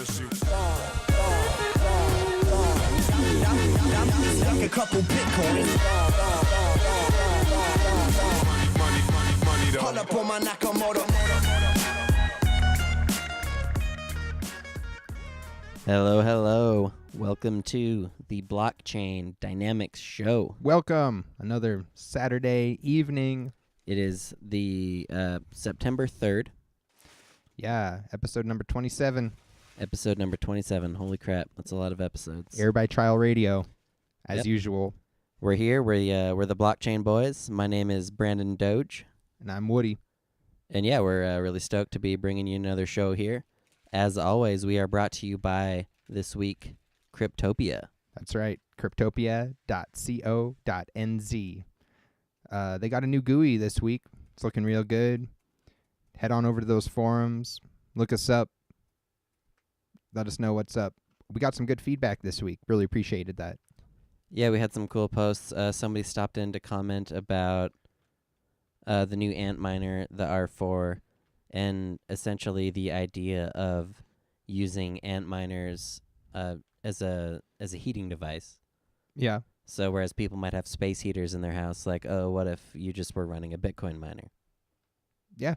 Stuck a couple Bitcoins. Pull up on my Nakamoto. Hello, hello. Welcome to the Blockchain Dynamics Show. Welcome. Another Saturday evening. It is the September 3rd. Yeah, episode number 27. Episode number 27. Holy crap, that's a lot of episodes. Air by Trial Radio, as Yep. usual. We're here. We're the Blockchain Boys. My name is Brandon Doge. And I'm Woody. And yeah, we're really stoked to be bringing you another show here. As always, we are brought to you by, this week, Cryptopia. That's right, cryptopia.co.nz. They got a new GUI this week. It's looking real good. Head on over to those forums. Look us up. Let us know what's up. We got some good feedback this week. Really appreciated that. Yeah, we had some cool posts. Somebody stopped in to comment about the new Antminer, the R4, and essentially the idea of using Antminers as a heating device. Yeah. So whereas people might have space heaters in their house, like, oh, what if you just were running a Bitcoin miner? Yeah.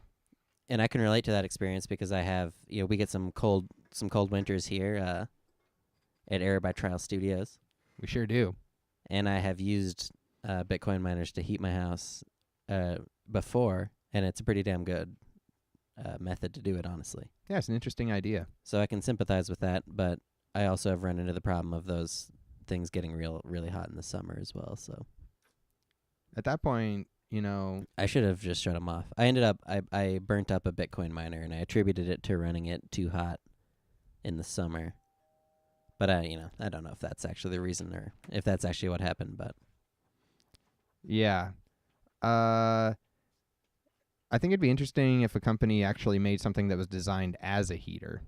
And I can relate to that experience because I have, we get some cold winters here at Air by Trial Studios. We sure do. And I have used Bitcoin miners to heat my house before, and it's a pretty damn good method to do it, honestly. Yeah, it's an interesting idea. So I can sympathize with that, but I also have run into the problem of those things getting really hot in the summer as well. So At that point, I should have just shut them off. I burnt up a Bitcoin miner, and I attributed it to running it too hot in the summer. But I don't know if that's actually the reason or if that's actually what happened. But yeah. I think it'd be interesting if a company actually made something that was designed as a heater.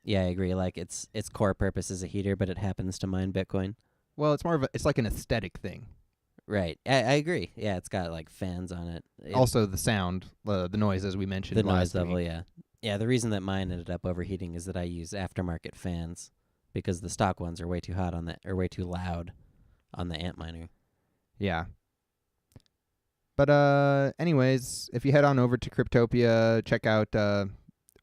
yeah, I agree. Like its core purpose is a heater, but it happens to mine Bitcoin. Well, it's like an aesthetic thing. Right. I agree. Yeah, it's got like fans on it. Also, the sound, the noise, as we mentioned. The noise last level, week. yeah. Yeah, the reason that mine ended up overheating is that I use aftermarket fans because the stock ones are way too hot way too loud on the Antminer. Yeah. But anyways, if you head on over to Cryptopia, check out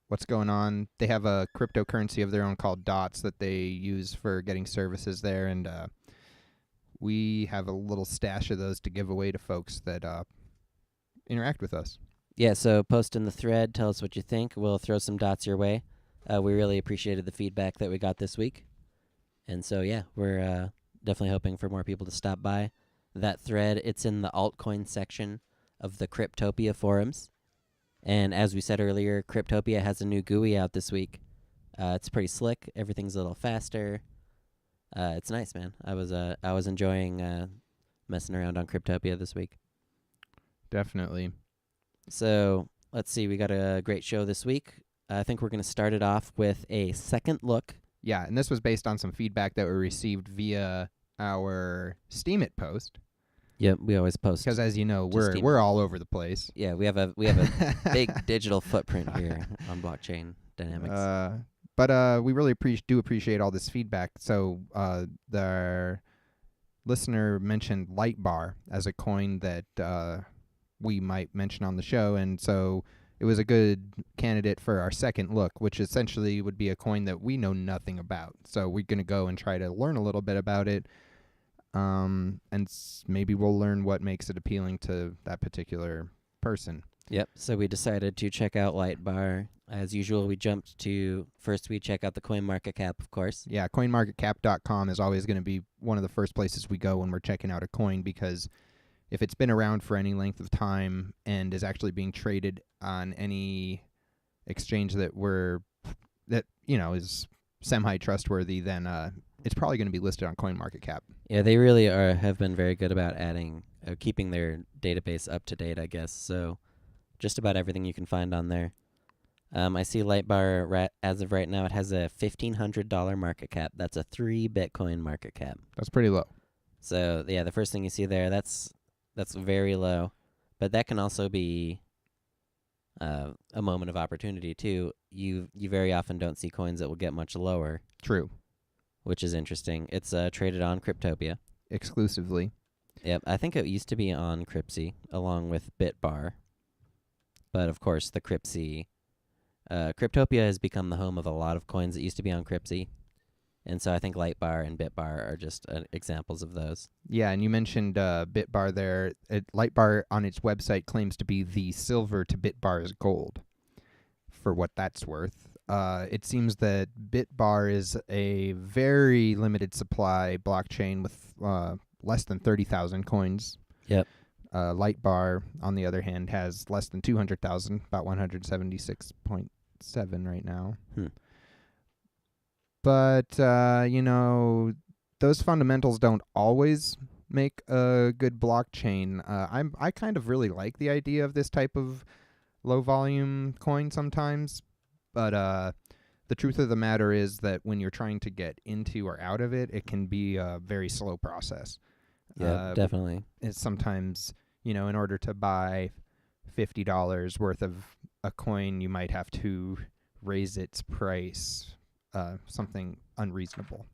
what's going on. They have a cryptocurrency of their own called DOTS that they use for getting services there, and we have a little stash of those to give away to folks that interact with us. Yeah, so post in the thread, tell us what you think. We'll throw some dots your way. We really appreciated the feedback that we got this week. And so, yeah, we're definitely hoping for more people to stop by that thread. It's in the altcoin section of the Cryptopia forums. And as we said earlier, Cryptopia has a new GUI out this week. It's pretty slick. Everything's a little faster. It's nice, man. I was enjoying messing around on Cryptopia this week. Definitely. So let's see. We got a great show this week. I think we're going to start it off with a second look. Yeah, and this was based on some feedback that we received via our Steemit post. Yep, we always post. Because as you know, Just we're all over the place. Yeah, we have a big digital footprint here on Blockchain Dynamics. But we really do appreciate all this feedback. So the listener mentioned LiteBar as a coin that we might mention on the show, and so it was a good candidate for our second look, which essentially would be a coin that we know nothing about. So we're going to go and try to learn a little bit about it, and maybe we'll learn what makes it appealing to that particular person. Yep, so we decided to check out LiteBar. As usual, we jumped to, first we check out the CoinMarketCap, of course. Yeah, CoinMarketCap.com is always going to be one of the first places we go when we're checking out a coin, because if it's been around for any length of time and is actually being traded on any exchange that is semi-trustworthy, then it's probably going to be listed on CoinMarketCap. Yeah, they really have been very good about keeping their database up to date, I guess. So just about everything you can find on there. I see LiteBar, as of right now, it has a $1,500 market cap. That's a 3 Bitcoin market cap. That's pretty low. So, yeah, the first thing you see there, that's very low. But that can also be a moment of opportunity too. You very often don't see coins that will get much lower, True. which is interesting. It's traded on Cryptopia. Exclusively. Yep, I think it used to be on Cryptsy along with BitBar, but of course the Cryptsy, Cryptopia has become the home of a lot of coins that used to be on Cryptsy, and so I think LiteBar and BitBar are just examples of those. Yeah, and you mentioned BitBar there. LiteBar on its website claims to be the silver to BitBar's gold, for what that's worth. It seems that BitBar is a very limited supply blockchain with less than 30,000 coins. Yep. LiteBar, on the other hand, has less than 200,000, about 176.7 right now. But, those fundamentals don't always make a good blockchain. I kind of really like the idea of this type of low-volume coin sometimes, but the truth of the matter is that when you're trying to get into or out of it, it can be a very slow process. Yeah, definitely. It's sometimes, in order to buy $50 worth of a coin, you might have to raise its price something unreasonable.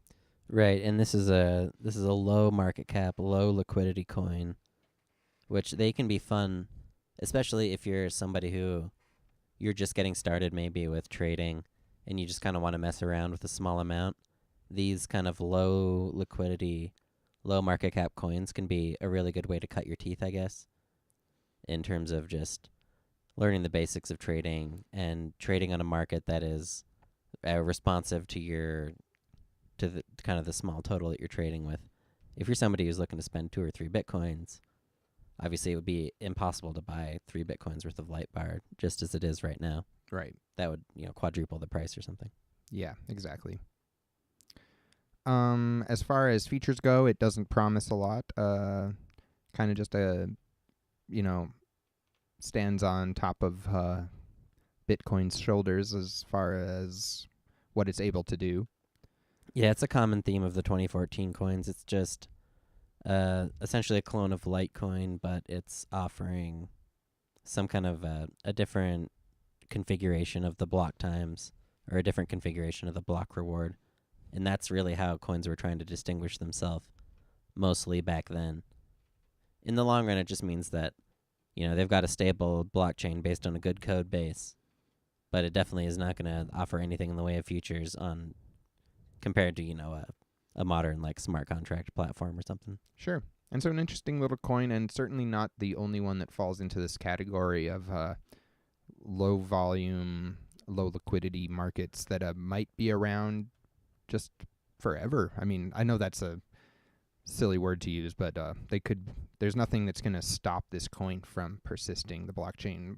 Right, and this is a low market cap, low liquidity coin, which they can be fun, especially if you're somebody who you're just getting started maybe with trading and you just kind of want to mess around with a small amount. These kind of low liquidity, low market cap coins can be a really good way to cut your teeth, I guess, in terms of just learning the basics of trading and trading on a market that is responsive to the kind of the small total that you're trading with. If you're somebody who's looking to spend 2 or 3 Bitcoins, obviously it would be impossible to buy 3 Bitcoins worth of LiteBar just as it is right now. Right. That would, quadruple the price or something. Yeah, exactly. As far as features go, it doesn't promise a lot. Kind of just stands on top of Bitcoin's shoulders as far as what it's able to do. Yeah, it's a common theme of the 2014 coins. It's just essentially a clone of LiteCoin, but it's offering some kind of a different configuration of the block times or a different configuration of the block reward. And that's really how coins were trying to distinguish themselves mostly back then. In the long run, it just means that, they've got a stable blockchain based on a good code base, but it definitely is not going to offer anything in the way of features on compared to, a modern smart contract platform or something. Sure. And so an interesting little coin, and certainly not the only one that falls into this category of low volume, low liquidity markets that might be around just forever. I mean, I know that's a silly word to use, but there's nothing that's going to stop this coin from persisting. The blockchain,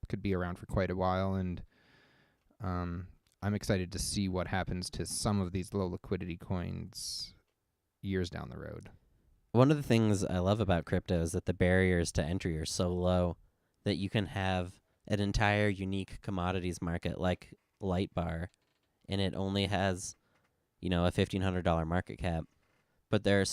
could be around for quite a while, and I'm excited to see what happens to some of these low liquidity coins years down the road. One of the things I love about crypto is that the barriers to entry are so low that you can have an entire unique commodities market like LiteBar, and it only has, a $1,500 market cap, but there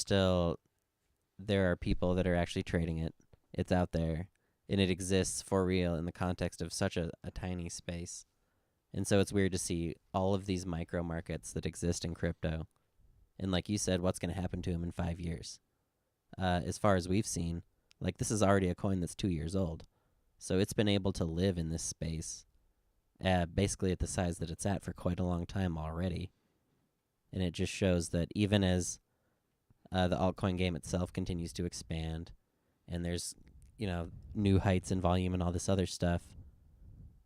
are people that are actually trading it. It's out there, and it exists for real in the context of such a tiny space. And so it's weird to see all of these micro markets that exist in crypto. And like you said, what's going to happen to them in 5 years? As far as we've seen, this is already a coin that's 2 years old. So it's been able to live in this space, basically at the size that it's at for quite a long time already. And it just shows that even as the altcoin game itself continues to expand, and there's, new heights in volume and all this other stuff,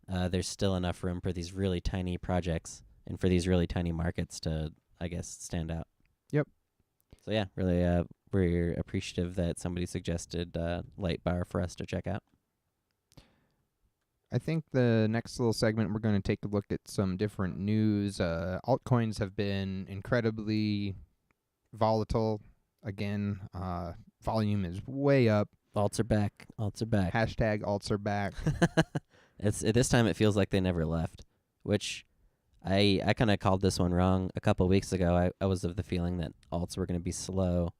there's still enough room for these really tiny projects and for these really tiny markets to, I guess, stand out. Yep. So yeah, really, we're appreciative that somebody suggested LiteBar for us to check out. I think the next little segment, we're going to take a look at some different news. Altcoins have been incredibly volatile. Again, volume is way up. Alts are back. Alts are back. Hashtag alts are back. This time it feels like they never left, which I kind of called this one wrong a couple weeks ago. I was of the feeling that alts were going to be slow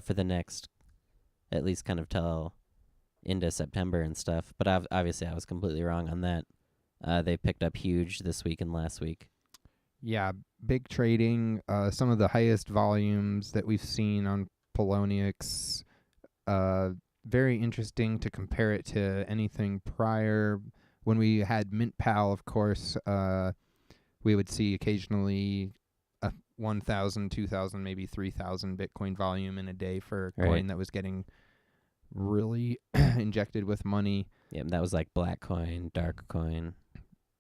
for the next, at least kind of till into September and stuff. But obviously, I was completely wrong on that. They picked up huge this week and last week. Yeah, big trading. Some of the highest volumes that we've seen on Poloniex. Very interesting to compare it to anything prior. When we had MintPal, of course, we would see occasionally 1,000, 2,000, maybe 3,000 Bitcoin volume in a day for a coin that was getting really injected with money. Yeah, that was like Black Coin, Dark Coin.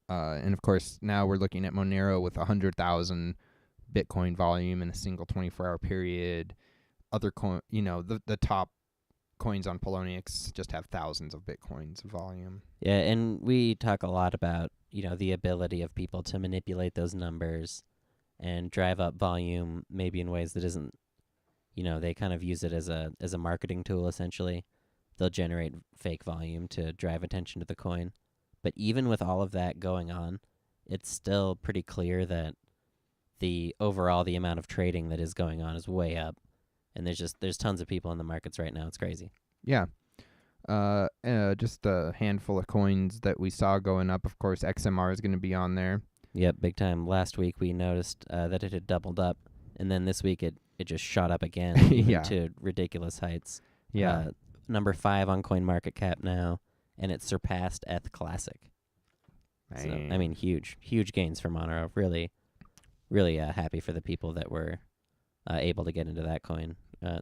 And of course, now we're looking at Monero with 100,000 Bitcoin volume in a single 24-hour period. Other the top coins on Poloniex just have thousands of Bitcoins of volume. Yeah, and we talk a lot about, the ability of people to manipulate those numbers and drive up volume maybe in ways that isn't, they kind of use it as a marketing tool, essentially. They'll generate fake volume to drive attention to the coin. But even with all of that going on, it's still pretty clear that the amount of trading that is going on is way up. And there's tons of people in the markets right now. It's crazy. Yeah. Just a handful of coins that we saw going up. Of course, XMR is going to be on there. Yep, big time. Last week we noticed that it had doubled up. And then this week it just shot up again to ridiculous heights. Yeah. Number 5 on CoinMarketCap now. And it surpassed ETH Classic. So, I mean, huge gains for Monero. Really, really happy for the people that were able to get into that coin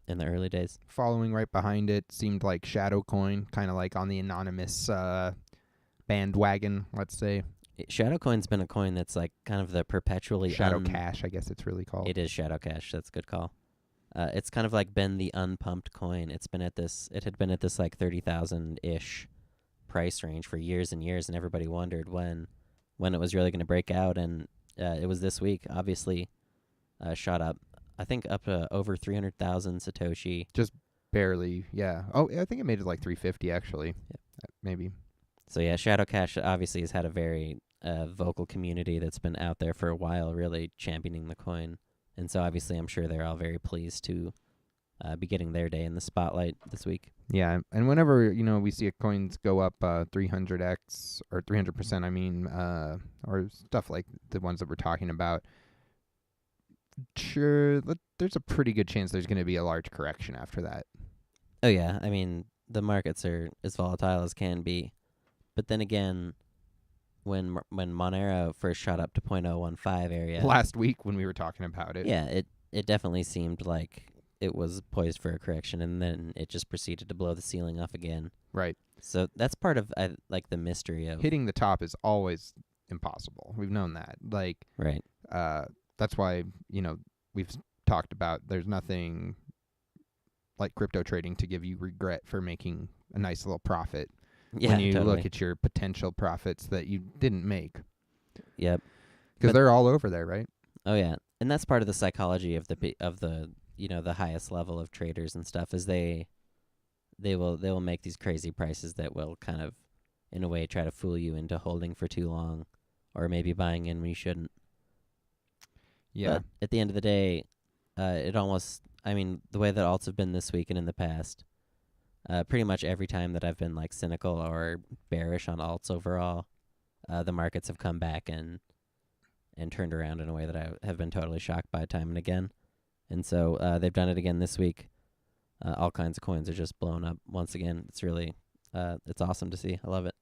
in the early days. Following right behind it seemed like ShadowCoin, kind of like on the anonymous bandwagon, let's say. ShadowCoin's been a coin that's like kind of the perpetually ShadowCash, I guess it's really called. It is ShadowCash. That's a good call. It's kind of like been the unpumped coin. It had been at this like 30,000-ish price range for years and years, and everybody wondered when it was really going to break out, and it was this week. Obviously, shot up. I think up to over 300,000 Satoshi. Just barely, yeah. Oh, I think it made it like 350 actually, maybe. So yeah, ShadowCash obviously has had a very vocal community that's been out there for a while, really championing the coin, and so obviously I'm sure they're all very pleased to be getting their day in the spotlight this week. Yeah, and whenever we see a coins go up 300x or 300%, I mean, or stuff like the ones that we're talking about, sure, there's a pretty good chance there's going to be a large correction after that. Oh yeah, I mean the markets are as volatile as can be, but then again, when Monero first shot up to 0.015 area last week when we were talking about it, yeah, it definitely seemed like it was poised for a correction, and then it just proceeded to blow the ceiling off again. Right. So that's part of like the mystery of hitting the top is always impossible. We've known that. Like, right. That's why we've talked about there's nothing like crypto trading to give you regret for making a nice little profit. Yeah, when you totally. look at your potential profits that you didn't make. Yep. Because they're all over there, right? Oh yeah, and that's part of the psychology of the the highest level of traders and stuff is they will make these crazy prices that will kind of in a way try to fool you into holding for too long or maybe buying in when you shouldn't. Yeah. But at the end of the day, the way that alts have been this week and in the past, pretty much every time that I've been like cynical or bearish on alts overall, the markets have come back and turned around in a way that I have been totally shocked by time and again. And so they've done it again this week. All kinds of coins are just blown up once again. It's really, it's awesome to see. I love it.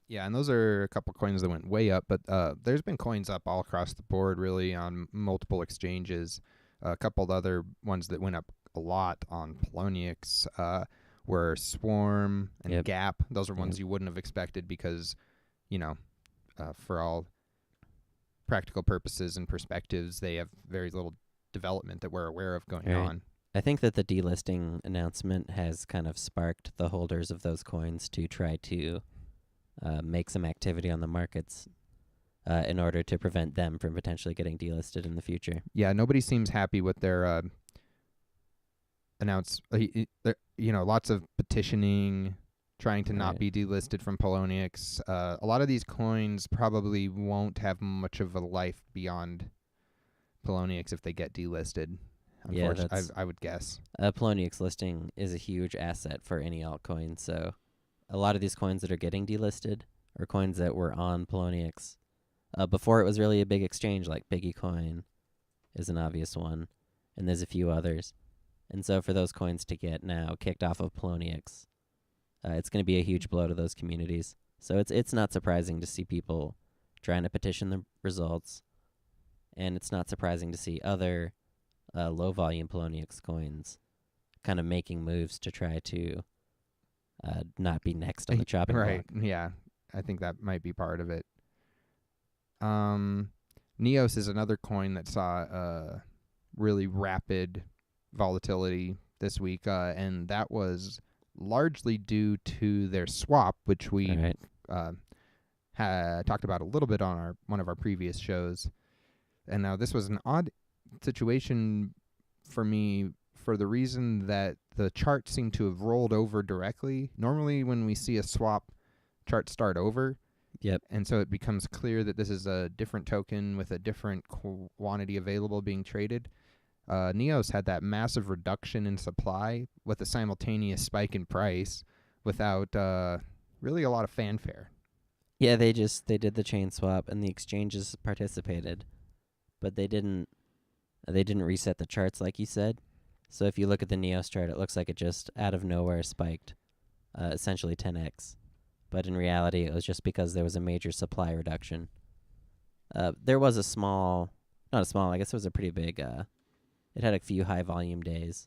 Yeah, and those are a couple coins that went way up, but there's been coins up all across the board, really, on multiple exchanges. A couple of other ones that went up a lot on Poloniex were Swarm and Gap. Those are ones you wouldn't have expected because, for all practical purposes and perspectives, they have very little development that we're aware of going on. I think that the delisting announcement has kind of sparked the holders of those coins to try to make some activity on the markets in order to prevent them from potentially getting delisted in the future. Yeah, nobody seems happy with their lots of petitioning, trying to not be delisted from Poloniex. A lot of these coins probably won't have much of a life beyond Poloniex if they get delisted. Unfortunately, I would guess. Poloniex listing is a huge asset for any altcoin, so a lot of these coins that are getting delisted are coins that were on Poloniex before it was really a big exchange, like BigEcoin is an obvious one, and there's a few others. And so for those coins to get now kicked off of Poloniex, it's going to be a huge blow to those communities. So it's not surprising to see people trying to petition the results, and it's not surprising to see other low-volume Poloniex coins kind of making moves to try to not be next on the chopping block. Right, yeah. I think that might be part of it. Neos is another coin that saw really rapid volatility this week, and that was largely due to their swap, which we had talked about a little bit on one of our previous shows. And now this was an odd situation for me for the reason that the chart seemed to have rolled over directly. Normally when we see a swap, charts start over. Yep. And so it becomes clear that this is a different token with a different quantity available being traded. Neos had that massive reduction in supply with a simultaneous spike in price without really a lot of fanfare. Yeah, they did the chain swap and the exchanges participated, but they didn't reset the charts like you said. So if you look at the Neos chart, it looks like it just out of nowhere spiked, essentially 10x. But in reality, it was just because there was a major supply reduction. There was I guess it was a pretty big, it had a few high volume days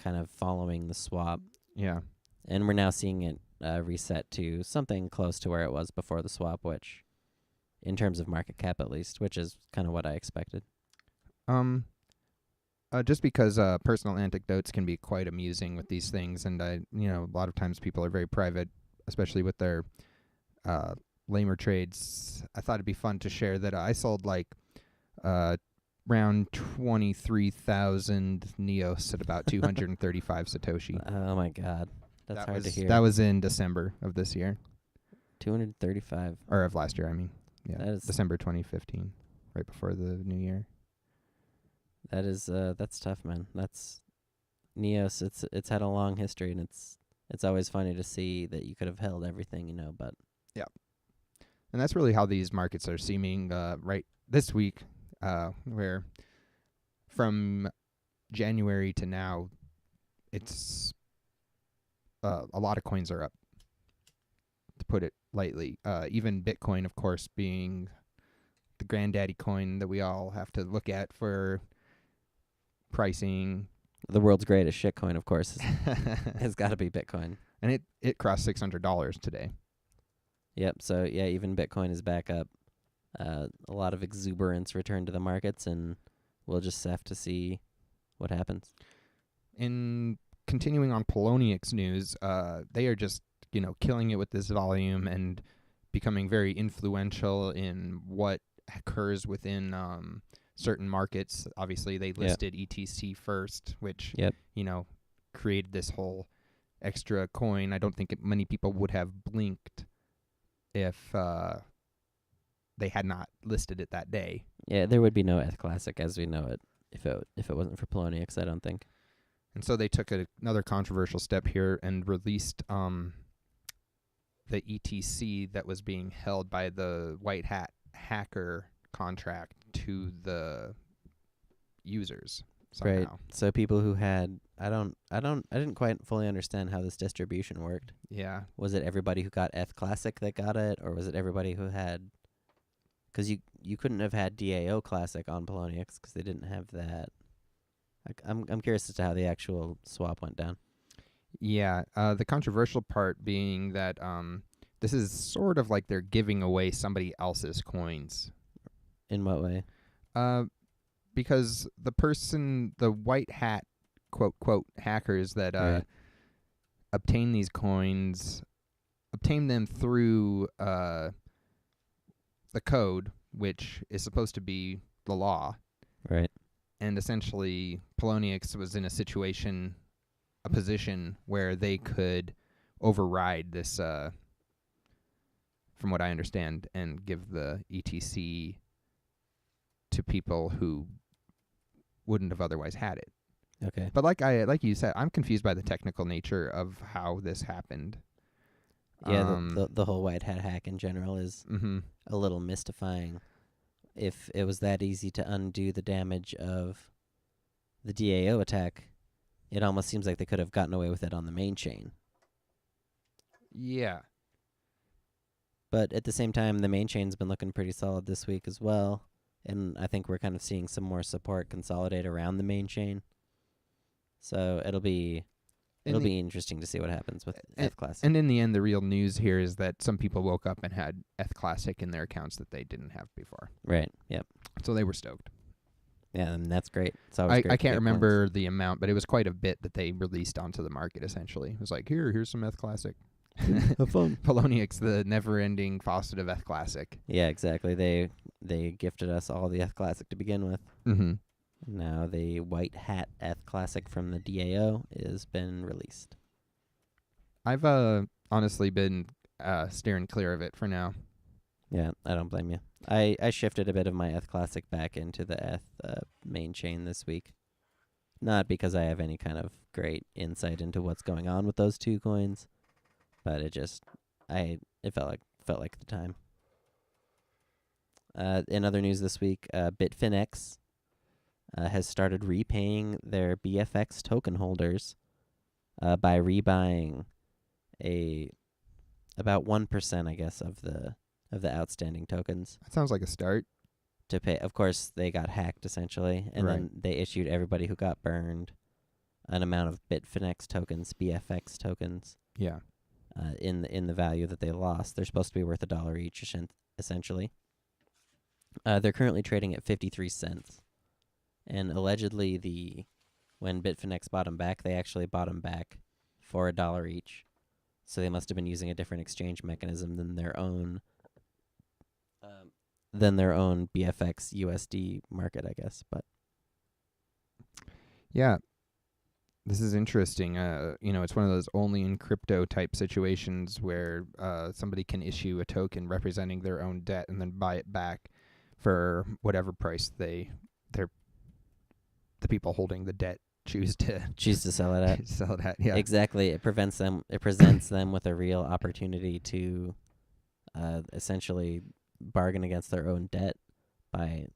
kind of following the swap. Yeah. And we're now seeing it reset to something close to where it was before the swap, which, in terms of market cap at least, which is kind of what I expected. Just because personal anecdotes can be quite amusing with these things, and a lot of times people are very private, especially with their lamer trades. I thought it'd be fun to share that I sold around 23,000 Neos at about 235 Satoshi. Oh my God, that's hard to hear. That was in December of this year. 235. Or of last year, I mean. Yeah, That is December 2015, right before the new year. that's tough, man. That's Neos. It's had a long history, and it's always funny to see that you could have held everything, but yeah. And that's really how these markets are seeming right this week, where from January to now, it's a lot of coins are up, to put it lightly. Even Bitcoin, of course, being the granddaddy coin that we all have to look at for pricing. the world's greatest shitcoin, of course, has got to be Bitcoin. And it crossed $600 today. Yep. So yeah, even Bitcoin is back up. A lot of exuberance returned to the markets, and we'll just have to see what happens. In continuing on Poloniex news, they are just killing it with this volume and becoming very influential in what occurs within certain markets. Obviously, they listed ETC first, which created this whole extra coin. I don't think many people would have blinked if they had not listed it that day. Yeah, there would be no ETH Classic as we know it if it wasn't for Poloniex, I don't think. And so they took another controversial step here and released the ETC that was being held by the white hat hacker contract to the users somehow. Right. So people who had I didn't quite fully understand how this distribution worked. Yeah. Was it everybody who got ETH Classic that got it, or was it everybody who had? Because you couldn't have had DAO Classic on Poloniex because they didn't have that. I'm curious as to how the actual swap went down. Yeah. The controversial part being that this is sort of like they're giving away somebody else's coins. In what way? Because the white hat, quote, hackers that obtain these coins, obtain them through the code, which is supposed to be the law. Right. And essentially, Poloniex was in a position where they could override this, from what I understand, and give the ETC to people who wouldn't have otherwise had it. Okay. But like you said, I'm confused by the technical nature of how this happened. Yeah, the whole white hat hack in general is Mm-hmm. a little mystifying. If it was that easy to undo the damage of the DAO attack, it almost seems like they could have gotten away with it on the main chain. Yeah. But at the same time, the main chain's been looking pretty solid this week as well. And I think we're kind of seeing some more support consolidate around the main chain. So it'll be interesting to see what happens with Eth Classic. And in the end, the real news here is that some people woke up and had Eth Classic in their accounts that they didn't have before. Right. Yep. So they were stoked. Yeah, and that's great. It's always great I to can't get remember the amount, but it was quite a bit that they released onto the market, essentially. It was like, here's some Eth Classic. Have fun. Poloniex, the never-ending faucet of Eth Classic. Yeah, exactly. They gifted us all the Eth Classic to begin with. Mm-hmm. Now the white hat Eth Classic from the DAO has been released. I've honestly been steering clear of it for now. Yeah, I don't blame you. I shifted a bit of my Eth Classic back into the Eth main chain this week. Not because I have any kind of great insight into what's going on with those two coins, but it felt like the time. In other news this week, Bitfinex has started repaying their BFX token holders by rebuying about 1%, I guess, of the outstanding tokens That sounds like a start. to pay. Of course, they got hacked essentially, and then they issued everybody who got burned an amount of Bitfinex tokens, BFX tokens, Yeah. in the value that they lost. They're supposed to be worth $1 each, essentially. They're currently trading at 53 cents, and allegedly when Bitfinex bought them back, they actually bought them back for $1 each. So they must have been using a different exchange mechanism than their own BFX USD market, I guess. But Yeah. This is interesting. It's one of those only in crypto type situations where somebody can issue a token representing their own debt and then buy it back for whatever price the people holding the debt choose to sell it at. sell it at. Yeah. Exactly. It presents them with a real opportunity to essentially bargain against their own debt by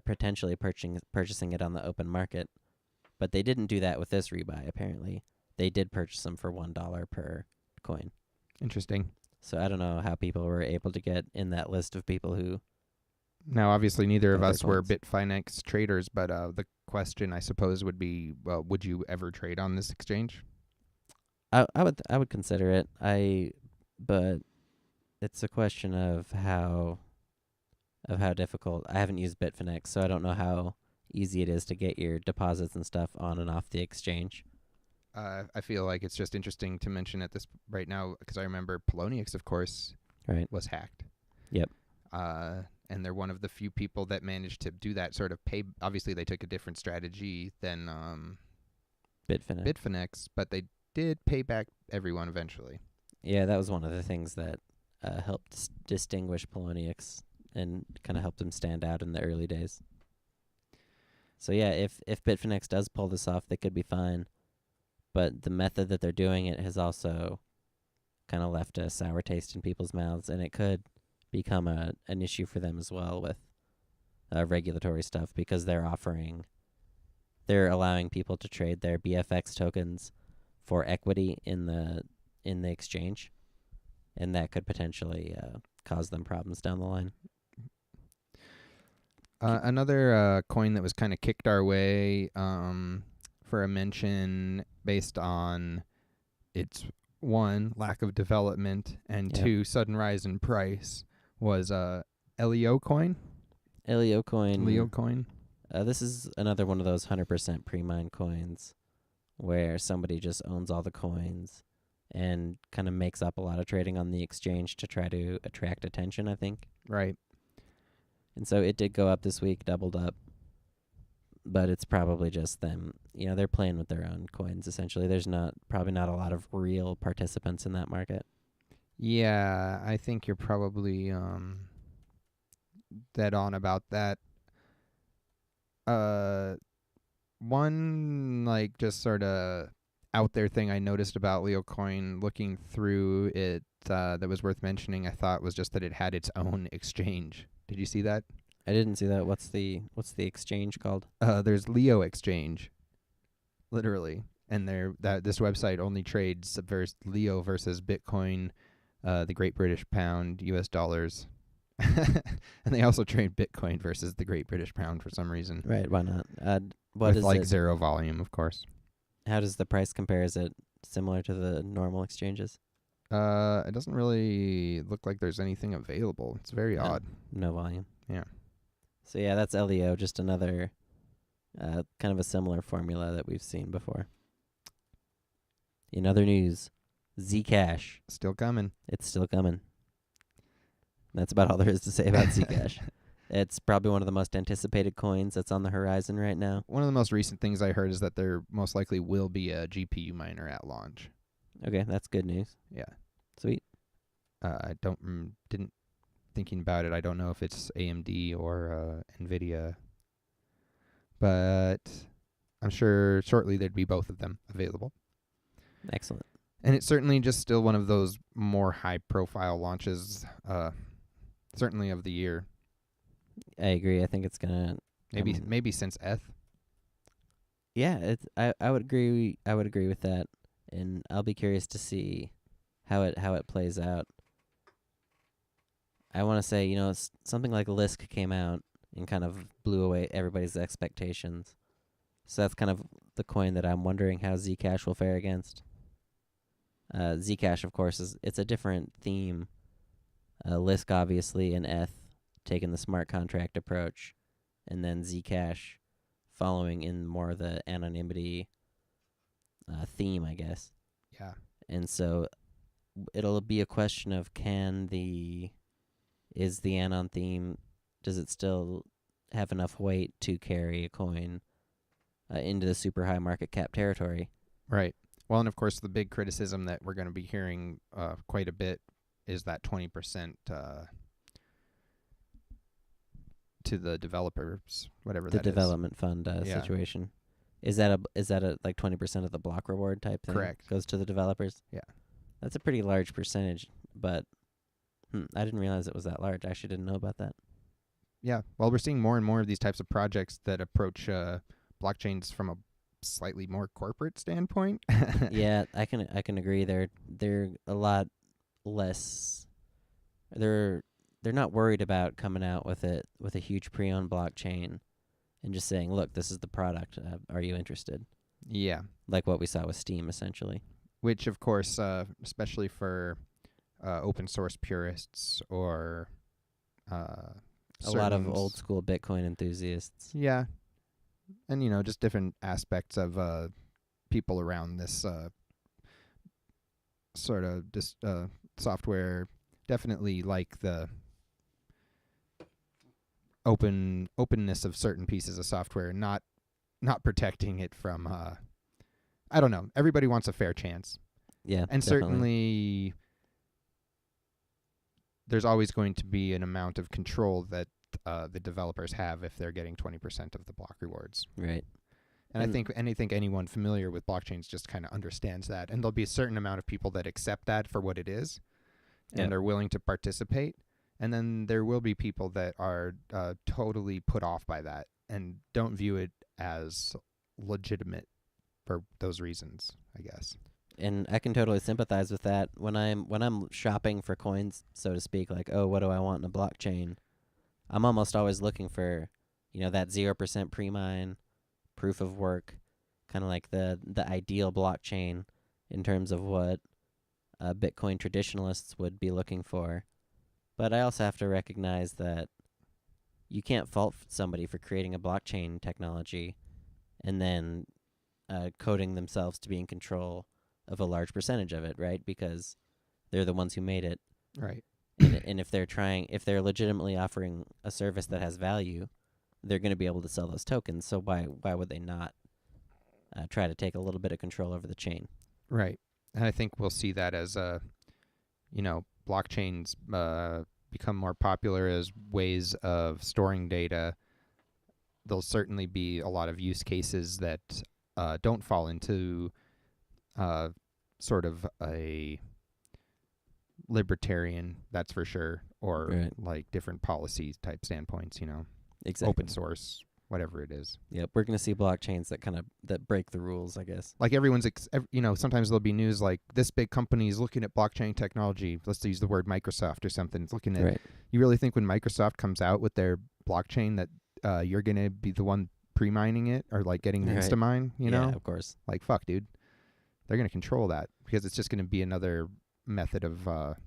potentially purchasing it on the open market. But they didn't do that with this rebuy, apparently. They did purchase them for $1 per coin. Interesting. So I don't know how people were able to get in that list of people who... Now, obviously, neither of Other us were coins. Bitfinex traders, but the question, I suppose, would be, well, would you ever trade on this exchange? I would consider it. But it's a question of how difficult. I haven't used Bitfinex, so I don't know how easy it is to get your deposits and stuff on and off the exchange. I feel like it's just interesting to mention at this right now because I remember Poloniex, of course, was hacked. Yep. And they're one of the few people that managed to do that sort of pay. Obviously, they took a different strategy than Bitfinex, but they did pay back everyone eventually. Yeah, that was one of the things that helped distinguish Poloniex and kind of helped them stand out in the early days. So yeah, if Bitfinex does pull this off, they could be fine. But the method that they're doing it has also kind of left a sour taste in people's mouths, and it could become an issue for them as well with regulatory stuff because they're allowing people to trade their BFX tokens for equity in the exchange, and that could potentially cause them problems down the line. Another coin that was kind of kicked our way for a mention based on its one, lack of development, and two, sudden rise in price was LeoCoin. LeoCoin. This is another one of those 100% pre-mined coins where somebody just owns all the coins and kind of makes up a lot of trading on the exchange to try to attract attention, I think. Right. And so it did go up this week, doubled up. But it's probably just them. They're playing with their own coins, essentially. There's probably not a lot of real participants in that market. Yeah, I think you're probably dead on about that. One, just sort of out there thing I noticed about LeoCoin, looking through it, that was worth mentioning, I thought was just that it had its own exchange. Did you see that? I didn't see that. What's the exchange called? There's LeoExchange, literally, and this website only trades Leo versus Bitcoin, the Great British Pound, U.S. dollars, and they also trade Bitcoin versus the Great British Pound for some reason. Right? Why not? What with is like it? zero volume, of course. How does the price compare? Is it similar to the normal exchanges? It doesn't really look like there's anything available. It's very odd. No volume. Yeah. So yeah, that's LEO, just another kind of a similar formula that we've seen before. In other news, ZCash. Still coming. It's still coming. That's about all there is to say about ZCash. It's probably one of the most anticipated coins that's on the horizon right now. One of the most recent things I heard is that there most likely will be a GPU miner at launch. Okay, that's good news. Yeah. Sweet. I didn't thinking about it. I don't know if it's AMD or NVIDIA, but I'm sure shortly there'd be both of them available. Excellent. And it's certainly just still one of those more high-profile launches, certainly of the year. I agree. I think it's gonna Maybe since ETH. Yeah, I would agree. I would agree with that, and I'll be curious to see how it plays out. I want to say, something like Lisk came out and kind of blew away everybody's expectations. So that's kind of the coin that I'm wondering how ZCash will fare against. ZCash, of course, it's a different theme. Lisk, obviously, and ETH taking the smart contract approach, and then ZCash following in more the anonymity theme, I guess. Yeah. And so it'll be a question of is the anon theme, does it still have enough weight to carry a coin into the super high market cap territory? Right. Well, and of course, the big criticism that we're going to be hearing quite a bit is that 20% to the developers, whatever that is. The development fund situation. Is that a like 20% of the block reward type thing? Correct. Goes to the developers? Yeah. That's a pretty large percentage, but I didn't realize it was that large. I actually didn't know about that. Yeah. Well, we're seeing more and more of these types of projects that approach blockchains from a slightly more corporate standpoint. Yeah, I can agree. They're a lot less. They're not worried about coming out with a huge pre-owned blockchain and just saying, "Look, this is the product. Are you interested?" Yeah. Like what we saw with Steam, essentially. Which, of course, especially for open source purists or a lot of old school Bitcoin enthusiasts. Yeah. And, just different aspects of people around this sort of software definitely like the openness of certain pieces of software, not protecting it from I don't know. Everybody wants a fair chance. Yeah. And definitely. certainly there's always going to be an amount of control that the developers have if they're getting 20% of the block rewards. Right. And I think anyone familiar with blockchains just kind of understands that. And there'll be a certain amount of people that accept that for what it is and are willing to participate. And then there will be people that are totally put off by that and don't view it as legitimate for those reasons, I guess. And I can totally sympathize with that. When I'm shopping for coins, so to speak, like, oh, what do I want in a blockchain? I'm almost always looking for, that 0% pre-mine, proof of work, kind of like the ideal blockchain in terms of what Bitcoin traditionalists would be looking for. But I also have to recognize that you can't fault somebody for creating a blockchain technology and then coding themselves to be in control of a large percentage of it, right? Because they're the ones who made it. Right. And if they're legitimately offering a service that has value, they're going to be able to sell those tokens. So why would they not try to take a little bit of control over the chain? Right. And I think we'll see that as blockchains become more popular as ways of storing data. There'll certainly be a lot of use cases that don't fall into sort of a libertarian, that's for sure, or like different policy type standpoints, Exactly. open source, whatever it is. Yep, we're going to see blockchains that break the rules, I guess. Like everyone's, sometimes there'll be news like this big company is looking at blockchain technology. Let's use the word Microsoft or something. It's looking at. Right. You really think when Microsoft comes out with their blockchain that you're going to be the one pre-mining it or like getting the Instamine? Yeah, of course. Like fuck, dude. They're going to control that because it's just going to be another method of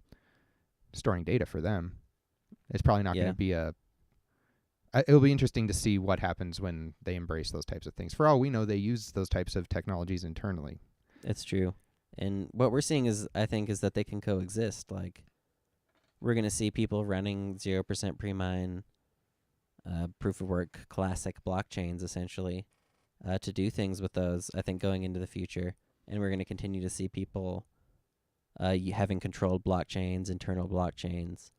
storing data for them. It's probably not going to be it'll be interesting to see what happens when they embrace those types of things. For all we know, they use those types of technologies internally. It's true. And what we're seeing I think that they can coexist. Like, we're going to see people running 0% pre-mine, proof of work, classic blockchains, essentially, to do things with those, I think, going into the future. And we're going to continue to see people having controlled blockchains, internal blockchains.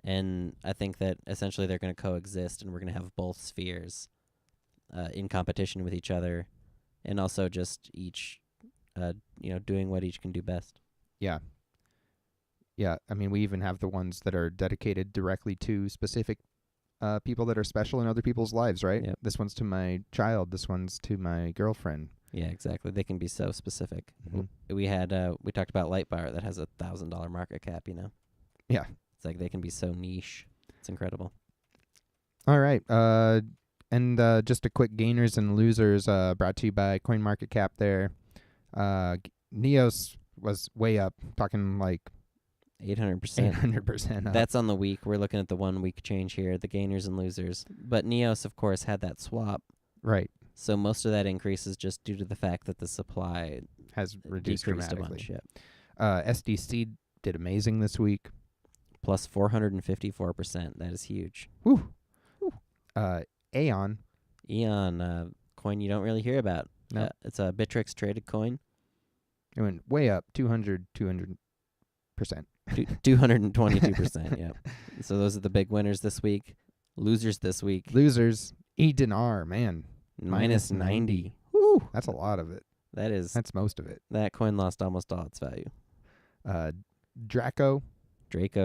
And I think that essentially they're going to coexist, and we're going to have both spheres in competition with each other, and also just each, doing what each can do best. Yeah. Yeah, I mean, we even have the ones that are dedicated directly to specific people that are special in other people's lives, right? Yep. This one's to my child. This one's to my girlfriend. Yeah, exactly. They can be so specific. Mm-hmm. We talked about LiteBar that has a $1,000 market cap, Yeah. It's like they can be so niche. It's incredible. All right. And just a quick gainers and losers brought to you by CoinMarketCap there. Neos was way up, talking like 800%. 800% up. That's on the week. We're looking at the 1 week change here, the gainers and losers. But Neos, of course, had that swap. Right. So most of that increase is just due to the fact that the supply has reduced decreased dramatically. a bunch. Yep. SDC did amazing this week. Plus 454%. That is huge. Woo. Aeon. Coin you don't really hear about. No. It's a Bittrex traded coin. It went way up, 200%. 222%, yeah. So those are the big winners this week. Losers this week. Losers. E-Dinar, man. Minus 90. Woo. That's a lot of it. That's most of it. That coin lost almost all its value. Draco,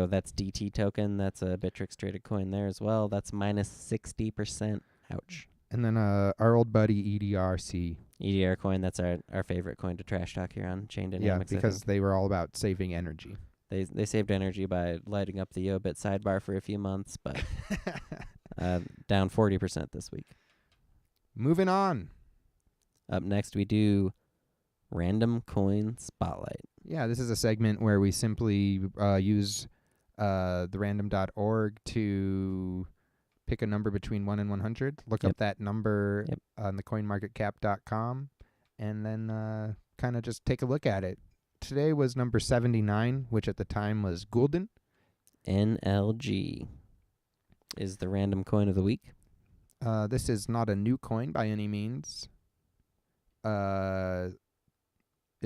that's DT token. That's a Bittrex traded coin there as well. That's minus 60%. Ouch. And then our old buddy EDRC. EDR coin, that's our favorite coin to trash talk here on Chain Dynamics. Yeah, because they were all about saving energy. They saved energy by lighting up the YoBit sidebar for a few months, but down 40% this week. Moving on. Up next, we do Random Coin Spotlight. Yeah, this is a segment where we simply use the random.org to pick a number between 1 and 100. Look up that number on the coinmarketcap.com, and then kind of just take a look at it. Today was number 79, which at the time was Gulden. NLG is the random coin of the week. This is not a new coin by any means. It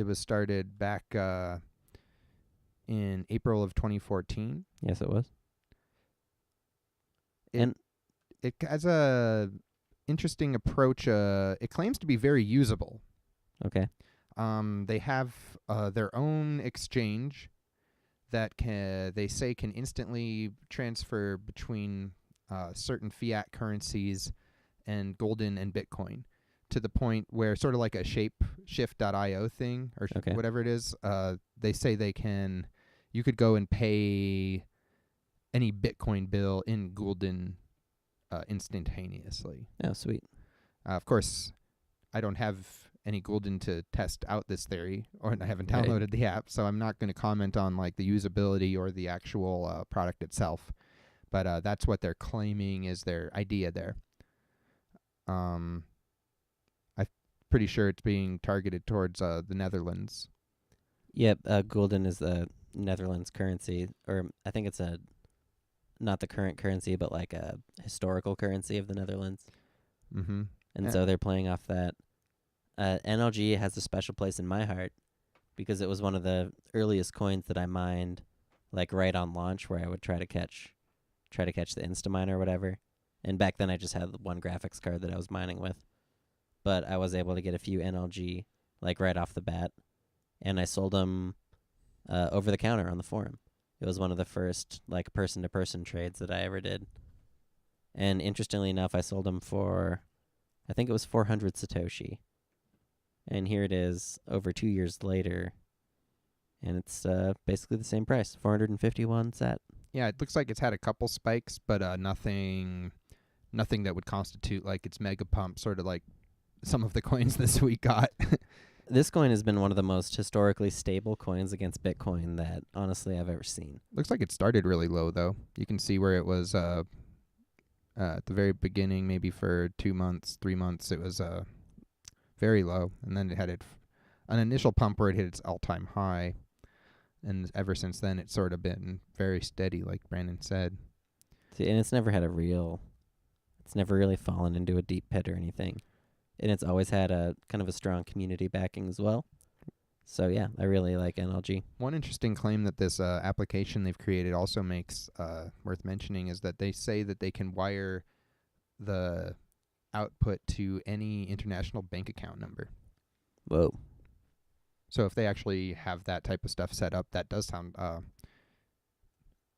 was started back in April of 2014. Yes, it was. It has a interesting approach. It claims to be very usable. Okay. They have their own exchange that they say can instantly transfer between certain fiat currencies and Gulden and Bitcoin, to the point where, sort of like a shapeshift.io thing or whatever it is, they say you could go and pay any Bitcoin bill in Gulden instantaneously. Oh, sweet. Of course, I don't have any Gulden to test out this theory, or I haven't downloaded the app, so I'm not going to comment on like the usability or the actual product itself. But that's what they're claiming is their idea there. I'm pretty sure it's being targeted towards the Netherlands. Yep, Gulden is the Netherlands currency, or I think it's not the current currency, but like a historical currency of the Netherlands. Mm-hmm. And so they're playing off that. NLG has a special place in my heart because it was one of the earliest coins that I mined, like right on launch, where I would try to catch the Instamine or whatever. And back then I just had one graphics card that I was mining with. But I was able to get a few NLG like right off the bat, and I sold them over the counter on the forum. It was one of the first like person-to-person trades that I ever did. And interestingly enough, I sold them for, I think it was 400 Satoshi. And here it is over 2 years later, and it's basically the same price, 451 sat. Yeah, it looks like it's had a couple spikes, but nothing that would constitute like its mega pump, sort of like some of the coins this week got. This coin has been one of the most historically stable coins against Bitcoin that, honestly, I've ever seen. Looks like it started really low, though. You can see where it was at the very beginning, maybe for 2 months, 3 months, it was very low. And then it had an initial pump where it hit its all-time high. And ever since then, it's sort of been very steady, like Brandon said. See, and it's never really fallen into a deep pit or anything. And it's always had a kind of a strong community backing as well. So yeah, I really like NLG. One interesting claim that this application they've created also makes worth mentioning is that they say that they can wire the output to any international bank account number. Whoa. So if they actually have that type of stuff set up, that does sound a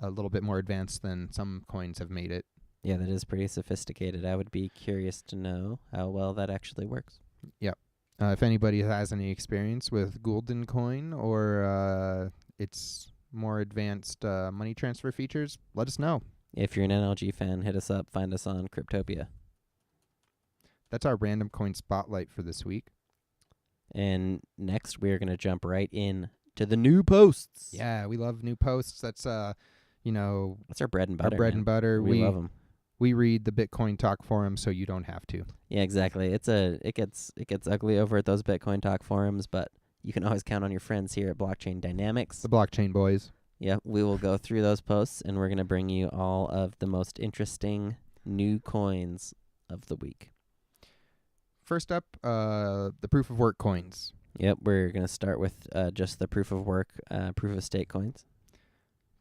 little bit more advanced than some coins have made it. Yeah, that is pretty sophisticated. I would be curious to know how well that actually works. Yep. If anybody has any experience with Gulden coin or its more advanced money transfer features, let us know. If you're an NLG fan, hit us up. Find us on Cryptopia. That's our random coin spotlight for this week. And next, we're going to jump right in to the new posts. Yeah, we love new posts. That's, that's our bread and butter. Our bread and butter. We love them. We read the Bitcoin Talk forum, so you don't have to. Yeah, exactly. It gets ugly over at those Bitcoin Talk forums, but you can always count on your friends here at Blockchain Dynamics. The Blockchain Boys. Yeah, we will go through those posts, and we're going to bring you all of the most interesting new coins of the week. First up, the proof of work coins. Yep, we're going to start with just the proof of work, proof of stake coins.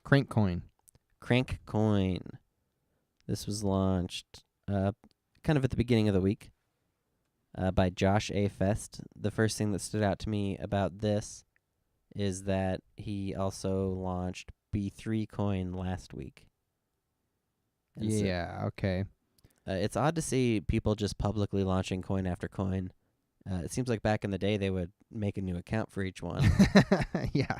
CrankCoin. CrankCoin. This was launched kind of at the beginning of the week by Josh A. Fest. The first thing that stood out to me about this is that he also launched B3Coin last week. And yeah, okay. It's odd to see people just publicly launching coin after coin. It seems like back in the day they would make a new account for each one. Yeah.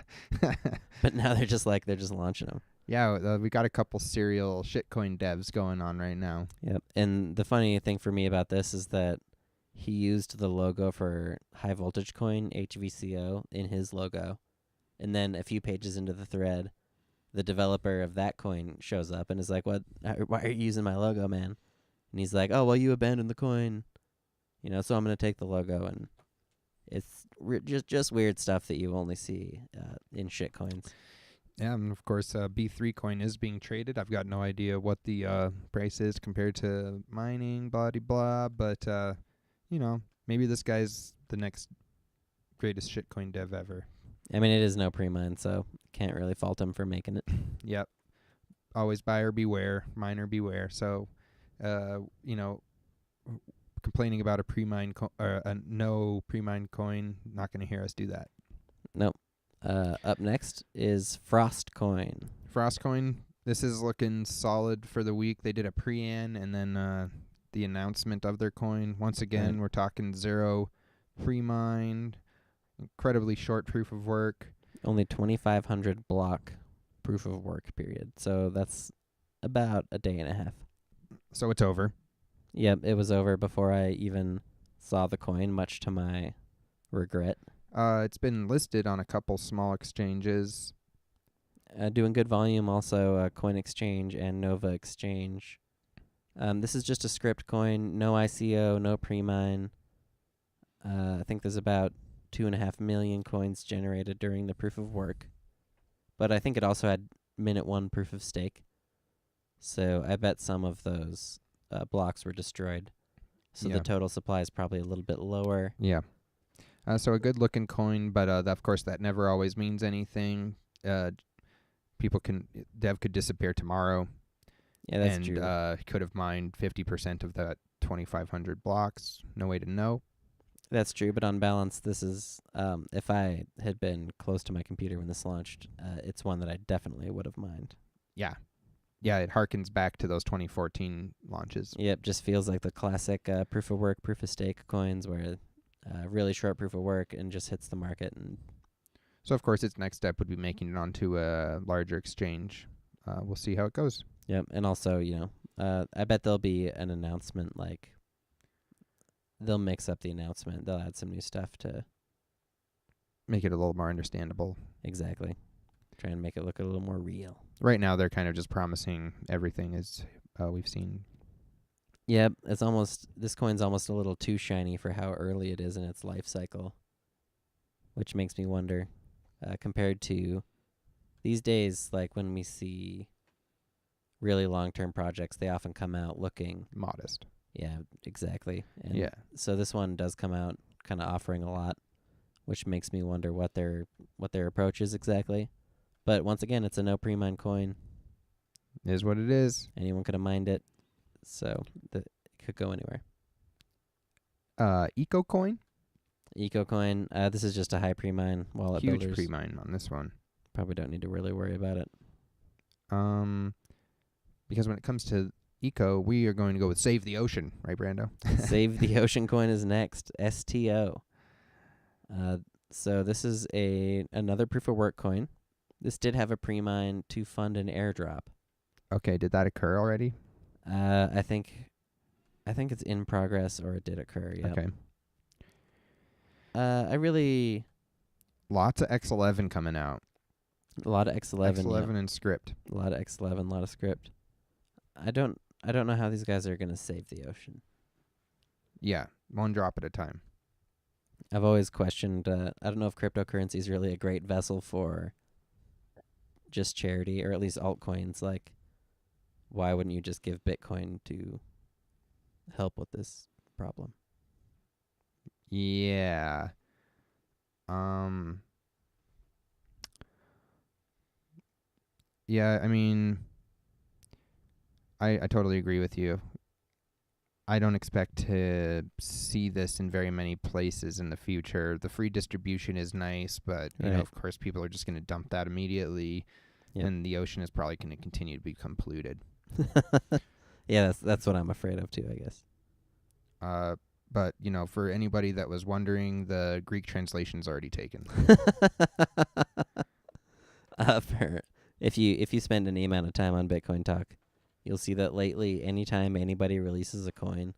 But now they're just launching them. Yeah, we got a couple serial shitcoin devs going on right now. Yep. And the funny thing for me about this is that he used the logo for High Voltage Coin, HVCO, in his logo. And then a few pages into the thread, the developer of that coin shows up and is like, "What? Why are you using my logo, man?" And he's like, "Oh, well, you abandoned the coin, so I'm going to take the logo." And it's just weird stuff that you only see in shitcoins. Yeah, and of course, B3Coin is being traded. I've got no idea what the price is compared to mining, blah, but, maybe this guy's the next greatest shitcoin dev ever. I mean, it is no pre-mine, so can't really fault him for making it. Yep. Always buyer beware, miner beware. So, complaining about a pre-mine a no pre-mine coin, not going to hear us do that. Nope. Up next is FrostCoin. FrostCoin, this is looking solid for the week. They did a pre-an and then the announcement of their coin. Once again, We're talking 0 pre-mined, incredibly short proof of work. Only 2,500 block proof of work period. So that's about a day and a half. So it's over. Yep, it was over before I even saw the coin, much to my regret. It's been listed on a couple small exchanges. Doing good volume also, CoinExchange and NovaExchange. This is just a script coin, no ICO, no pre-mine. I think there's about 2.5 million coins generated during the proof of work. But I think it also had minute 1 proof of stake. So I bet some of those blocks were destroyed. So the total supply is probably a little bit lower. Yeah. So a good-looking coin, but of course that never always means anything. Dev could disappear tomorrow. Yeah, that's true. And could have mined 50% of that 2,500 blocks. No way to know. That's true, but on balance, this is if I had been close to my computer when this launched, it's one that I definitely would have mined. Yeah. Yeah, it harkens back to those 2014 launches. Yep, just feels like the classic proof of work, proof of stake coins where really short proof of work and just hits the market. And So, of course, its next step would be making it onto a larger exchange. We'll see how it goes. yep, and also, I bet there'll be an announcement, like they'll mix up the announcement. They'll add some new stuff to Make it a little more understandable. exactly try and make it look a little more real. Right now, they're kind of just promising everything as we've seen. Yep, this coin's almost a little too shiny for how early it is in its life cycle, which makes me wonder, compared to these days, like when we see really long-term projects, they often come out looking Modest. Yeah, exactly. And Yeah. so this one does come out kind of offering a lot, which makes me wonder what their approach is exactly. But once again, it's a no pre-mine coin. Is what it is. Anyone could have mined it, so it could go anywhere. EcoCoin. EcoCoin. This is just a high pre-mine wallet Huge builders. pre-mine on this one. Probably don't need to really worry about it. Because when it comes to eco, we are going to go with SaveTheOcean, right, Brando? SaveTheOcean coin is next. STO. So this is another proof of work coin. This did have a pre-mine to fund an airdrop. Okay, did that occur already? I think it's in progress or it did occur. Yeah. Okay. I really Lots of X11 coming out. a lot of X11. X11 and script. A lot of X11, a lot of script. I don't know how these guys are gonna save the ocean. Yeah, one drop at a time. I've always questioned. I don't know if cryptocurrency is really a great vessel for just charity, or at least altcoins. Like, why wouldn't you just give Bitcoin to help with this problem? Yeah. Yeah, I mean, I totally agree with you. I don't expect to see this in very many places in the future. The free distribution is nice, but you know, Right. of course, people are just going to dump that immediately, Yep. and the ocean is probably going to continue to become polluted. Yeah, that's what I'm afraid of too, I guess. But you know, for anybody that was wondering, the Greek translation's already taken. If you spend any amount of time on Bitcoin Talk, you'll see that lately, anytime anybody releases a coin,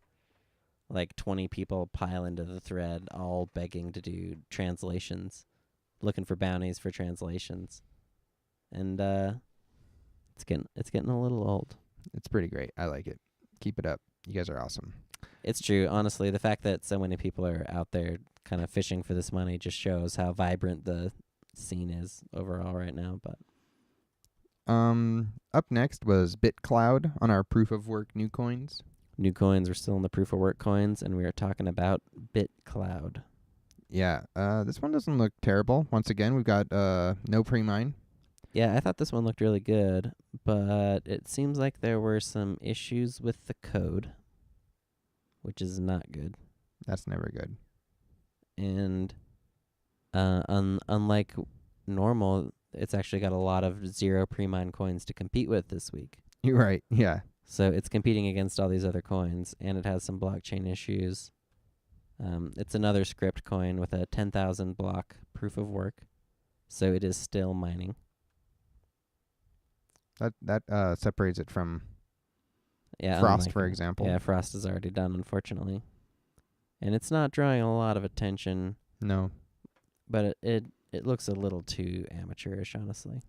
like 20 people pile into the thread, all begging to do translations, looking for bounties for translations, and it's getting a little old. It's pretty great. I like it. Keep it up. You guys are awesome. It's true, honestly. The fact that so many people are out there kind of fishing for this money just shows how vibrant the scene is overall right now. But Up next was BitCloud on our proof of work new coins. new coins are still in the proof of work coins, and we are talking about BitCloud. Yeah, this one doesn't look terrible. Once again, we've got no pre-mine. Yeah, I thought this one looked really good, but it seems like there were some issues with the code, which is not good. That's never good. And unlike normal, it's actually got a lot of zero pre-mine coins to compete with this week. You're right. Yeah. So it's competing against all these other coins, and it has some blockchain issues. It's another script coin with a 10,000 block proof of work, so it is still mining. That separates it from Yeah, Frost, unlike- for example. Yeah, Frost is already done, unfortunately. And it's not drawing a lot of attention, No. but it looks a little too amateurish, honestly.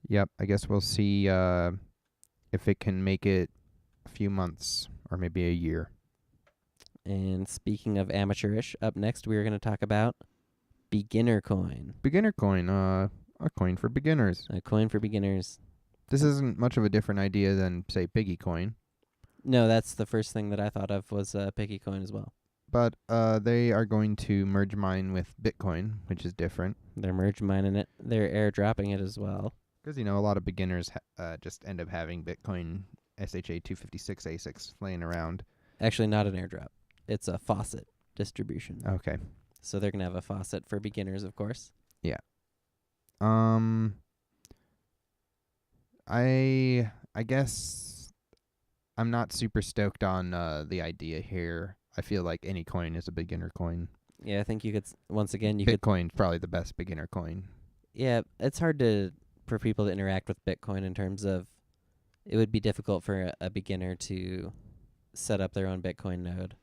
Yep. I guess we'll see if it can make it a few months or maybe a year. And speaking of amateurish, up next we are going to talk about Beginner Coin, Beginner coin, a coin for beginners. a coin for beginners. This isn't much of a different idea than, say, Piggy Coin, No, that's the first thing that I thought of was Piggy Coin as well. but they are going to merge mine with Bitcoin, which is different. They're merge mining it. They're airdropping it as well. Because, you know, a lot of beginners just end up having Bitcoin SHA-256 ASICs laying around. Actually, not an airdrop. It's a faucet. distribution. Okay. So they're going to have a faucet for beginners, of course. I guess I'm not super stoked on the idea here. I feel like any coin is a beginner coin. Yeah, I think you could, once again, you could. Bitcoin's probably the best beginner coin. Yeah, it's hard for people to interact with Bitcoin in terms of it would be difficult for a beginner to set up their own Bitcoin node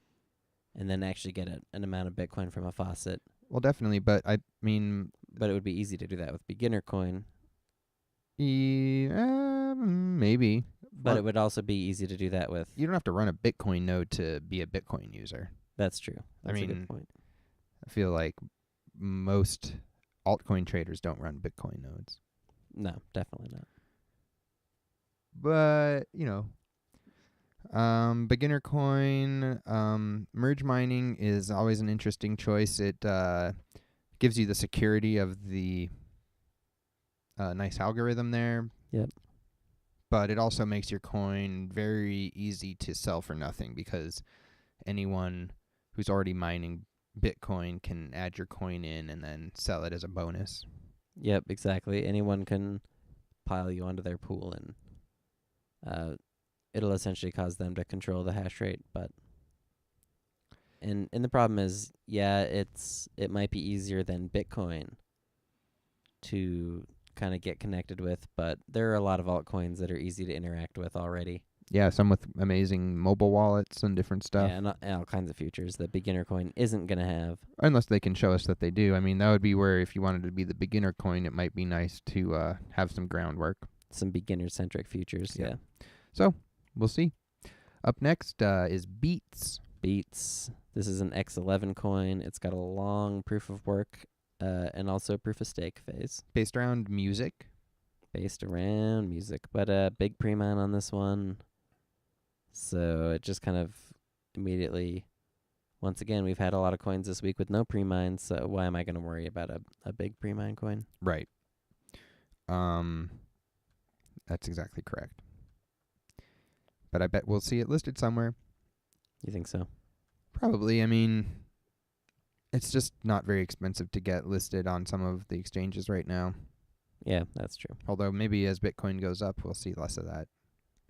and then actually get an amount of Bitcoin from a faucet. Well, definitely, but I mean... But it would be easy to do that with beginner coin. Maybe. But it would also be easy to do that with... You don't have to run a Bitcoin node to be a Bitcoin user. That's true. That's a good mean, point. I feel like most altcoin traders don't run Bitcoin nodes. No, definitely not. But, beginner coin, merge mining is always an interesting choice. It gives you the security of the nice algorithm there. Yep. But it also makes your coin very easy to sell for nothing because anyone who's already mining Bitcoin can add your coin in and then sell it as a bonus. Yep, exactly. Anyone can pile you onto their pool and it'll essentially cause them to control the hash rate, but and the problem is, yeah, it might be easier than Bitcoin to kind of get connected with, but there are a lot of altcoins that are easy to interact with already. Yeah, some with amazing mobile wallets and different stuff. Yeah, and all kinds of features that beginner coin isn't going to have. Unless they can show us that they do. I mean, that would be where if you wanted to be the beginner coin, it might be nice to have some groundwork. Some beginner-centric features, yeah. So, we'll see. Up next is Beats. Beats. This is an X11 coin. It's got a long proof of work and also proof of stake phase. Based around music. But a big pre-mine on this one. So it just kind of immediately, once again, we've had a lot of coins this week with no pre-mines, so why am I going to worry about a big pre-mine coin? Right. That's exactly correct. But I bet we'll see it listed somewhere. You think so? Probably. I mean, it's just not very expensive to get listed on some of the exchanges right now. Yeah, that's true. Although maybe as Bitcoin goes up, we'll see less of that.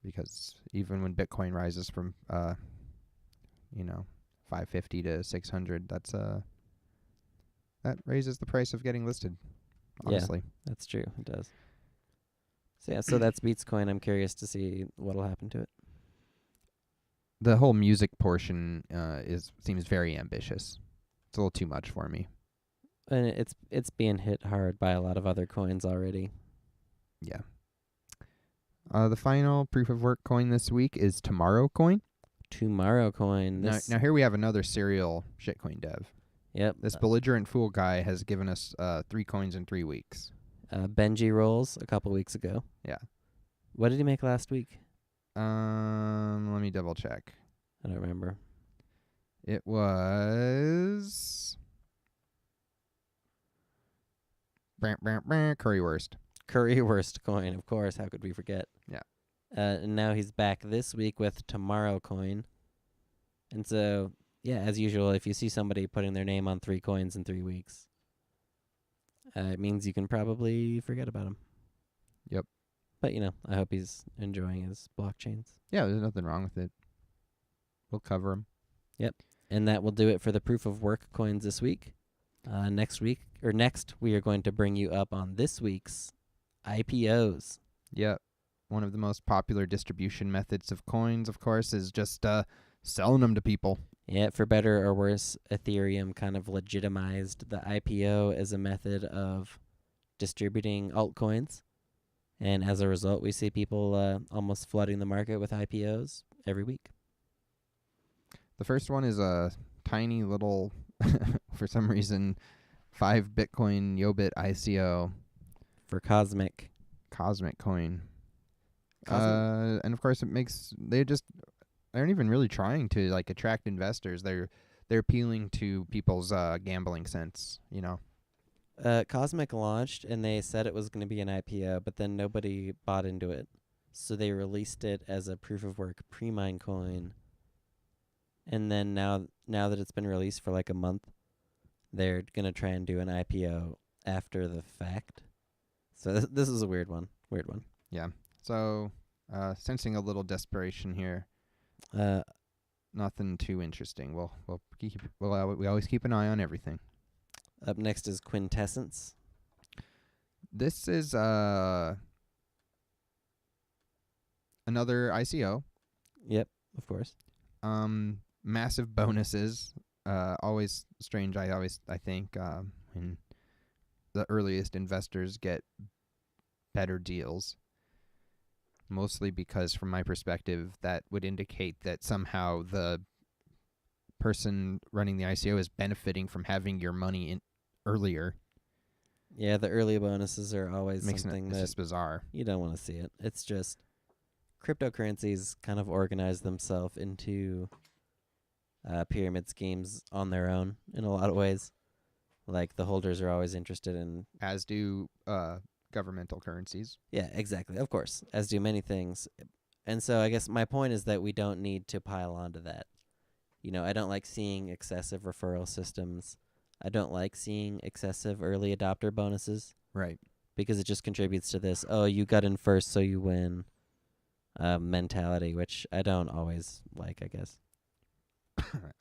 Because even when Bitcoin rises from, 550 to 600, that raises the price of getting listed, honestly. Yeah, that's true. It does. So yeah, so that's Beats coin. I'm curious to see what'll happen to it. The whole music portion seems very ambitious. It's a little too much for me. And it's being hit hard by a lot of other coins already. Yeah. The final proof of work coin this week is TomorrowCoin. TomorrowCoin. Now here we have another serial shitcoin dev. Yep. This belligerent fool guy has given us 3 coins in 3 weeks. Benji rolls a couple weeks ago. Yeah. What did he make last week? Let me double check. I don't remember. It was Currywurst. Currywurst coin, of course. How could we forget? Yeah. And now he's back this week with TomorrowCoin. And so, yeah, as usual, if you see somebody putting their name on 3 coins in 3 weeks, it means you can probably forget about him. Yep. But, I hope he's enjoying his blockchains. Yeah, there's nothing wrong with it. We'll cover him. Yep. And that will do it for the proof of work coins this week. Next, we are going to bring you up on this week's IPOs. Yep. One of the most popular distribution methods of coins, of course, is just selling them to people. Yeah, for better or worse, Ethereum kind of legitimized the IPO as a method of distributing altcoins. And as a result, we see people almost flooding the market with IPOs every week. The first one is a tiny little, for some reason, 5 Bitcoin YoBit ICO. For Cosmic Coin. And of course they aren't even really trying to attract investors. They're appealing to people's gambling sense, Cosmic launched and they said it was going to be an IPO, but then nobody bought into it. So they released it as a proof of work pre-mine coin And then now that it's been released for like a month, they're gonna try and do an IPO after the fact. So this is a weird one. Yeah. So, sensing a little desperation here. Nothing too interesting. We always keep an eye on everything. Up next is Quintessence. This is another ICO. Yep, of course. Massive bonuses. Always strange. I think when the earliest investors get better deals. Mostly because, from my perspective, that would indicate that somehow the person running the ICO is benefiting from having your money in earlier. Yeah, the early bonuses are always something It's that just bizarre. you don't want to see it. It's just cryptocurrencies kind of organize themselves into pyramid schemes on their own in a lot of ways. Like, the holders are always interested in... As do governmental currencies. Yeah, exactly. Of course. As do many things. And so I guess my point is that we don't need to pile onto that. You know, I don't like seeing excessive referral systems. I don't like seeing excessive early adopter bonuses. Right. Because it just contributes to this, oh, you got in first, so you win mentality, which I don't always like, I guess.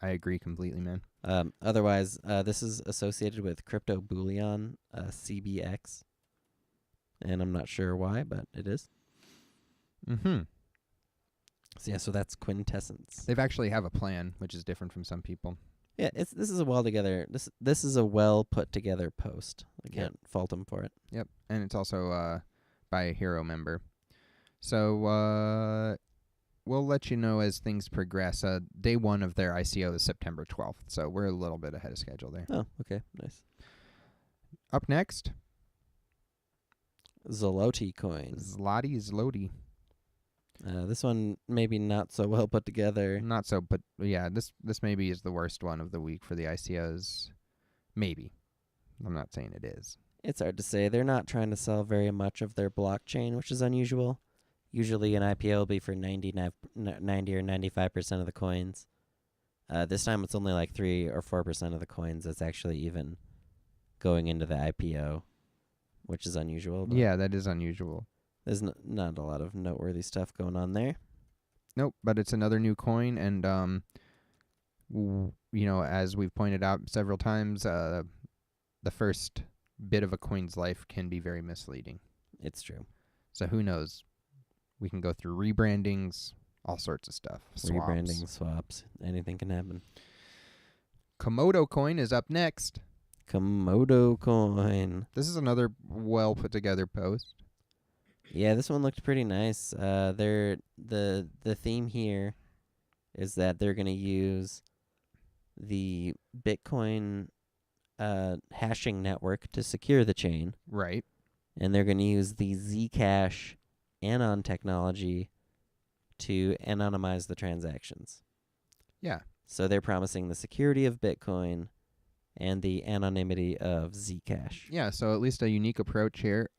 I agree completely, man. Otherwise, this is associated with Crypto Bullion, CBX. And I'm not sure why, but it is. Mm-hmm. So yeah, so that's Quintessence. They've actually have a plan, which is different from some people. Yeah, this is a this is a well put together post. I can't fault them for it. Yep, and it's also by a hero member. So we'll let you know as things progress. Day one of their ICO is September 12th, so we're a little bit ahead of schedule there. Oh, okay, nice. Up next, ZLOTYCoin. Zloty. This one maybe not so well put together. Not so, but yeah, this maybe is the worst one of the week for the ICOs. Maybe. I'm not saying it is. It's hard to say. They're not trying to sell very much of their blockchain, which is unusual. Usually an IPO will be for 90 or 95% of the coins. This time it's only like 3 or 4% of the coins that's actually even going into the IPO, which is unusual. Yeah, that is unusual. There's not a lot of noteworthy stuff going on there. Nope, but it's another new coin, and you know, as we've pointed out several times, the first bit of a coin's life can be very misleading. It's true. So who knows? We can go through rebrandings, all sorts of stuff. Swaps. Rebranding, swaps, anything can happen. Komodo coin is up next. Komodo coin. This is another well put together post. Yeah, this one looked pretty nice. The theme here is that they're gonna use the Bitcoin hashing network to secure the chain. Right. And they're gonna use the ZCash anon technology to anonymize the transactions. Yeah. So they're promising the security of Bitcoin and the anonymity of ZCash. Yeah, so at least a unique approach here.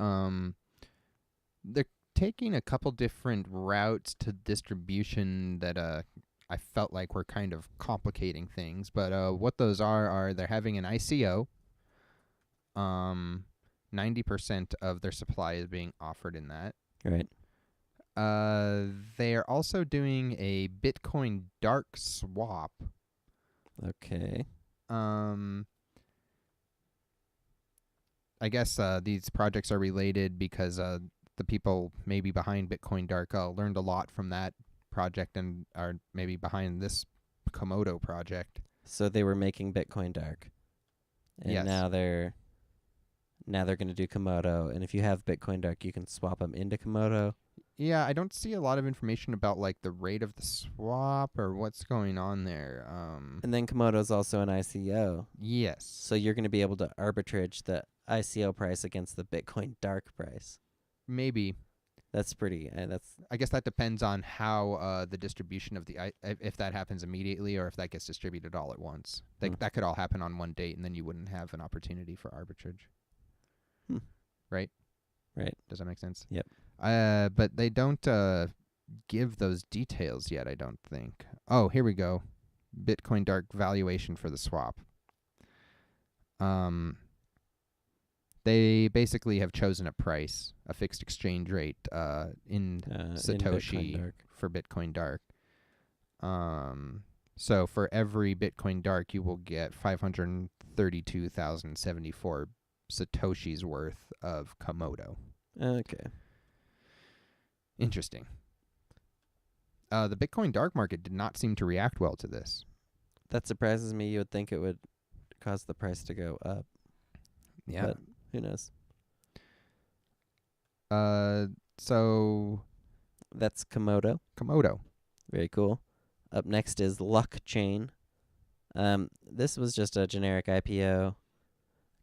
They're taking a couple different routes to distribution that I felt like were kind of complicating things. But what those are they're having an ICO. 90% of their supply is being offered in that. Right. They are also doing a Bitcoin dark swap. Okay. I guess these projects are related because the people maybe behind Bitcoin Dark learned a lot from that project and are maybe behind this Komodo project. So they were making Bitcoin Dark. And yes. now they're going to do Komodo, and if you have Bitcoin Dark, you can swap them into Komodo. Yeah, I don't see a lot of information about like the rate of the swap or what's going on there. And then Komodo's also an ICO. Yes. So you're going to be able to arbitrage the ICO price against the Bitcoin Dark price. Maybe. That's pretty. I guess that depends on how the distribution of if that happens immediately or if that gets distributed all at once. That could all happen on one date, and then you wouldn't have an opportunity for arbitrage. Right? Right. Does that make sense? Yep. But they don't give those details yet, I don't think. Oh, here we go. Bitcoin Dark valuation for the swap. They basically have chosen a price, a fixed exchange rate in Satoshi for Bitcoin Dark. So for every Bitcoin Dark, you will get 532,074 Satoshis worth of Komodo. Okay. Interesting. The Bitcoin Dark market did not seem to react well to this. That surprises me. You would think it would cause the price to go up. Yeah. But who knows? So That's Komodo. Komodo. Very cool. Up next is LuckChain. This was just a generic IPO.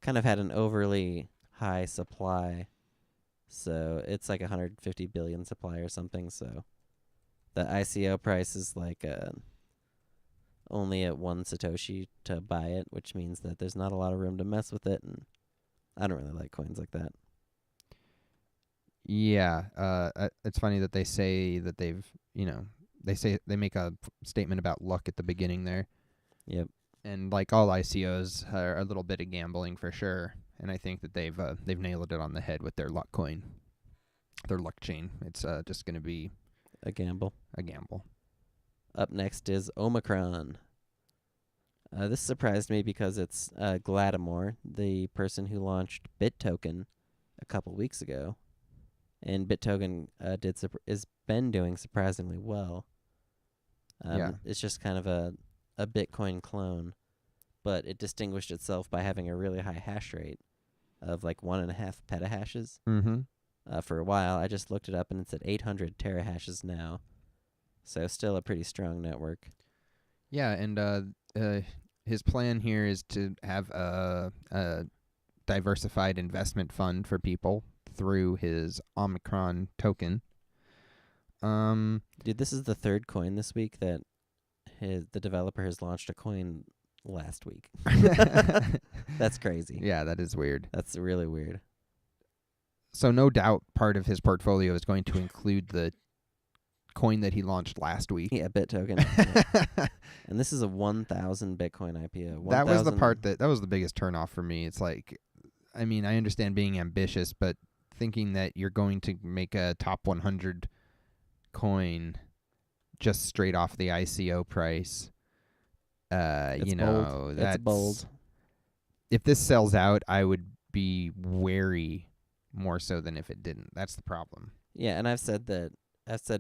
Kind of had an overly high supply. So it's like 150 billion supply or something. So the ICO price is like only at 1 Satoshi to buy it, which means that there's not a lot of room to mess with it. And I don't really like coins like that. Yeah. It's funny that they say that they've, they make a statement about luck at the beginning there. Yep. And like all ICOs are a little bit of gambling for sure. And I think that they've nailed it on the head with their LuckCoin, their LuckChain. It's just going to be a gamble. Up next is Omicron. This surprised me because it's Gladimore, the person who launched BitToken a couple weeks ago, and BitToken has been doing surprisingly well. It's just kind of a Bitcoin clone, but it distinguished itself by having a really high hash rate of like 1.5 petahashes. For a while. I just looked it up, and it's at 800 terahashes now. So still a pretty strong network. Yeah, and his plan here is to have a diversified investment fund for people through his Omicron token. Dude, this is the third coin this week that the developer has launched a coin last week. That's crazy. Yeah, that is weird. That's really weird. So no doubt part of his portfolio is going to include the coin that he launched last week. Yeah, BitToken. Yeah. And this is a 1,000 Bitcoin IPO. That was the part that was the biggest turnoff for me. It's like, I mean, I understand being ambitious, but thinking that you're going to make a top 100 coin just straight off the ICO price, it's bold. That's bold. If this sells out, I would be wary more so than if it didn't. That's the problem. Yeah, and I've said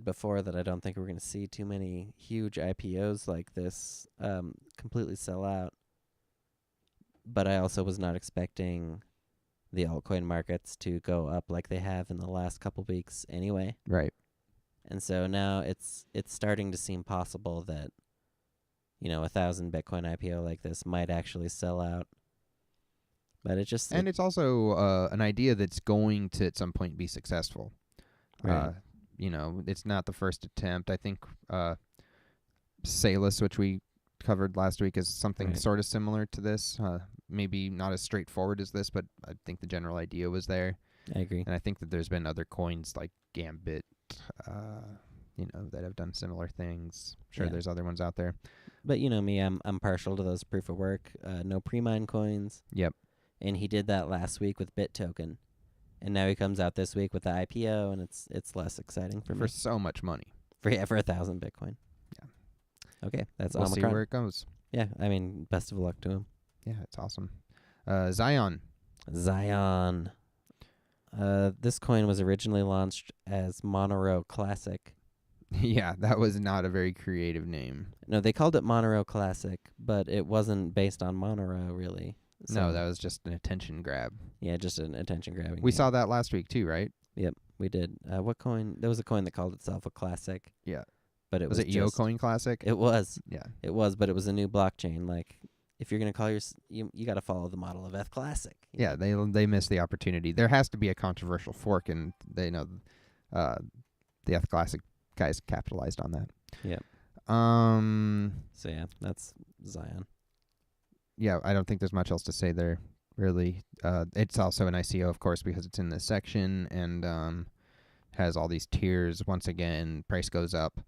before that I don't think we're going to see too many huge IPOs like this completely sell out. But I also was not expecting the altcoin markets to go up like they have in the last couple weeks anyway. Right. And so now it's starting to seem possible that 1,000 Bitcoin IPO like this might actually sell out. But it's also an idea that's going to at some point be successful. Right. It's not the first attempt. I think Salus, which we covered last week, is something sort of similar to this. Maybe not as straightforward as this, but I think the general idea was there. I agree. And I think that there's been other coins like Gambit, that have done similar things. Sure, there's other ones out there. But me, I'm partial to those proof of work, no pre-mine coins. Yep. And he did that last week with BitToken. And now he comes out this week with the IPO, and it's less exciting for me. For so much money. For 1,000 Bitcoin. Yeah. Okay, that's we'll Omicron. see where it goes. Yeah, I mean, best of luck to him. Yeah, it's awesome. Zion. This coin was originally launched as Monero Classic. Yeah, that was not a very creative name. No, they called it Monero Classic, but it wasn't based on Monero, really. So no, that was just an attention grab. Yeah, just an attention grabbing. We saw that last week too, right? Yep, we did. What coin? There was a coin that called itself a Classic. Yeah. But was it YoCoin Classic? It was. Yeah. It was, but it was a new blockchain. Like, if you're going to call you got to follow the model of Eth Classic. Yeah, they missed the opportunity. There has to be a controversial fork, and they know the Eth Classic guys capitalized on that. Yep. So yeah, that's Zion. Yeah, I don't think there's much else to say there, really. It's also an ICO, of course, because it's in this section and has all these tiers. Once again, price goes up.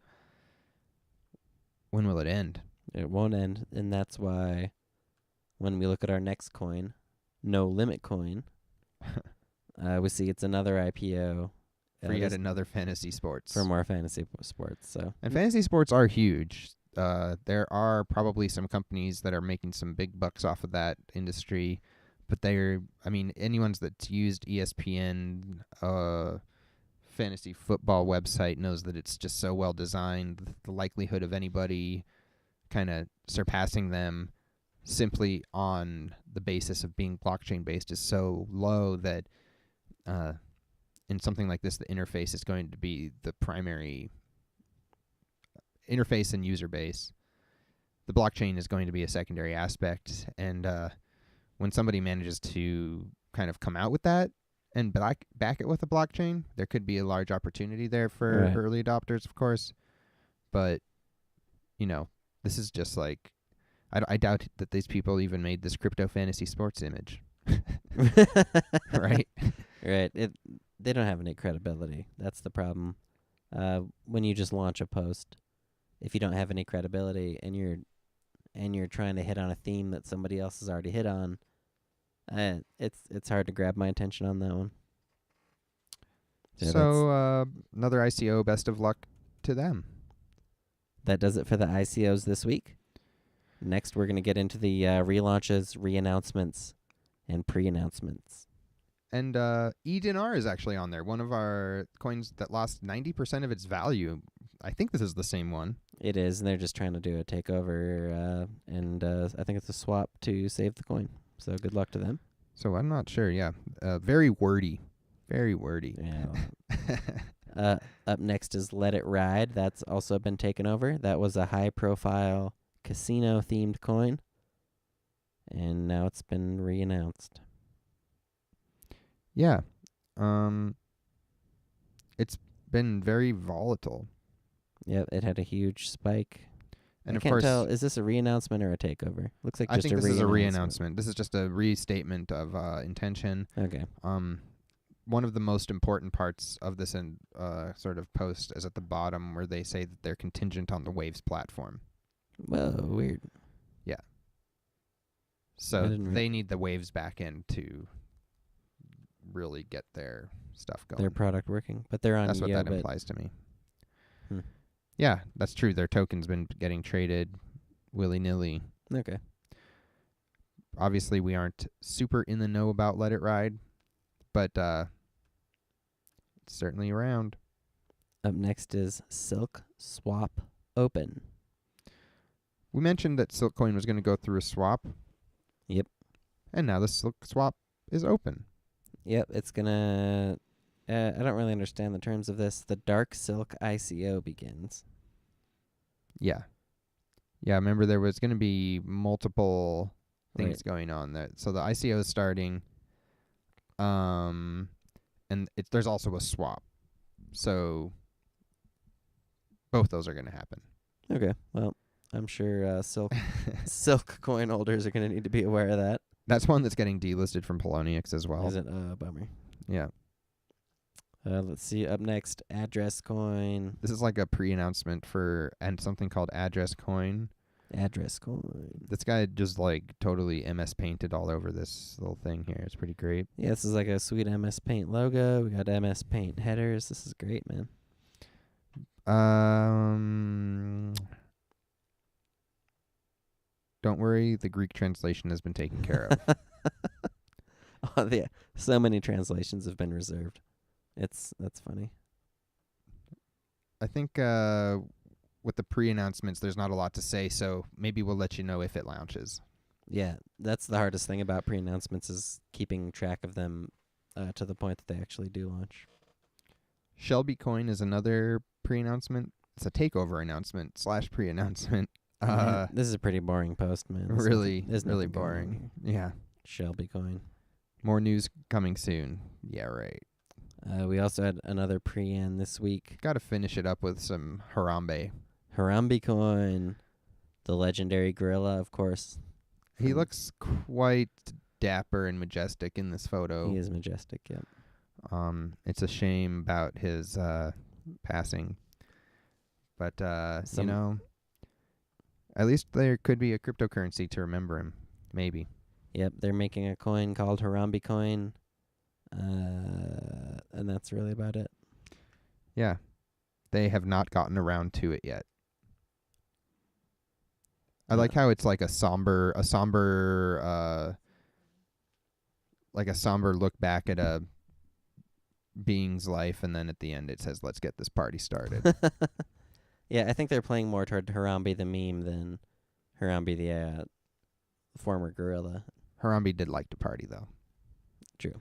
When will it end? It won't end, and that's why when we look at our next coin, No Limit Coin, we see it's another IPO. For yet another fantasy sports. For more fantasy sports. So. And fantasy sports are huge. There are probably some companies that are making some big bucks off of that industry, but anyone that's used ESPN, fantasy football website knows that it's just so well designed. The likelihood of anybody kind of surpassing them simply on the basis of being blockchain based is so low that in something like this, the interface is going to be the primary interface and user base. The blockchain is going to be a secondary aspect, and when somebody manages to kind of come out with that and back it with a blockchain, there could be a large opportunity there for early adopters, of course. But, this is just like, I doubt that these people even made this crypto fantasy sports image. Right? Right. They don't have any credibility. That's the problem. When you just launch a post, if you don't have any credibility and you're trying to hit on a theme that somebody else has already hit on, it's hard to grab my attention on that one. So another ICO, best of luck to them. That does it for the ICOs this week. Next, we're going to get into the relaunches, re-announcements, and pre-announcements. And E-Dinar is actually on there, one of our coins that lost 90% of its value. I think this is the same one. It is, and they're just trying to do a takeover, and I think it's a swap to save the coin. So good luck to them. So I'm not sure, yeah. Very wordy. Very wordy. Yeah. Up next is Let It Ride. That's also been taken over. That was a high-profile casino-themed coin, and now it's been re-announced. Yeah. It's been very volatile. Yeah, it had a huge spike. And I can't tell, is this a re-announcement or a takeover? Looks like I just think a this is a re-announcement. re-announcement. This is just a restatement of intention. Okay. One of the most important parts of this sort of post is at the bottom where they say that they're contingent on the Waves platform. Whoa, weird. Yeah. So they need the Waves backend to really get their stuff going. Their product working, but they're on That's what YoBit. that implies to me. Hmm. Yeah, that's true. Their token's been getting traded willy-nilly. Okay. Obviously, we aren't super in the know about Let It Ride, but it's certainly around. Up next is Silk Swap Open. We mentioned that SilkCoin was going to go through a swap. Yep. And now the Silk Swap is open. Yep, it's going to... I don't really understand the terms of this. The Dark Silk ICO begins. Yeah. Yeah, remember there was going to be multiple things going on there. So the ICO is starting, and there's also a swap. So both those are going to happen. Okay, well, I'm sure Silk coin holders are going to need to be aware of that. That's one that's getting delisted from Poloniex as well. Is it? Bummer. Yeah. Let's see. Up next, ArtexCoin. This is like a pre-announcement for something called ArtexCoin. ArtexCoin. This guy just like totally MS painted all over this little thing here. It's pretty great. Yeah, this is like a sweet MS Paint logo. We got MS Paint headers. This is great, man. Don't worry, the Greek translation has been taken care of. Oh, yeah. So many translations have been reserved. That's funny. I think with the pre-announcements, there's not a lot to say, so maybe we'll let you know if it launches. Yeah, that's the hardest thing about pre-announcements is keeping track of them to the point that they actually do launch. Shelby Coin is another pre-announcement. It's a takeover announcement / pre-announcement. This is a pretty boring post, man. Really nothing boring. Yeah. Shelby Coin. More news coming soon. Yeah, right. We also had another pre-an this week. Got to finish it up with some Harambe. Harambe Coin, the legendary gorilla, of course. He looks quite dapper and majestic in this photo. He is majestic, yep. It's a shame about his passing. But, At least there could be a cryptocurrency to remember him. Maybe. Yep, they're making a coin called Harambe Coin. And that's really about it. Yeah. They have not gotten around to it yet. I like how it's like a somber look back at a being's life, and then at the end it says, "Let's get this party started." Yeah, I think they're playing more toward Harambe the meme than Harambe the former gorilla. Harambe did like to party, though. True.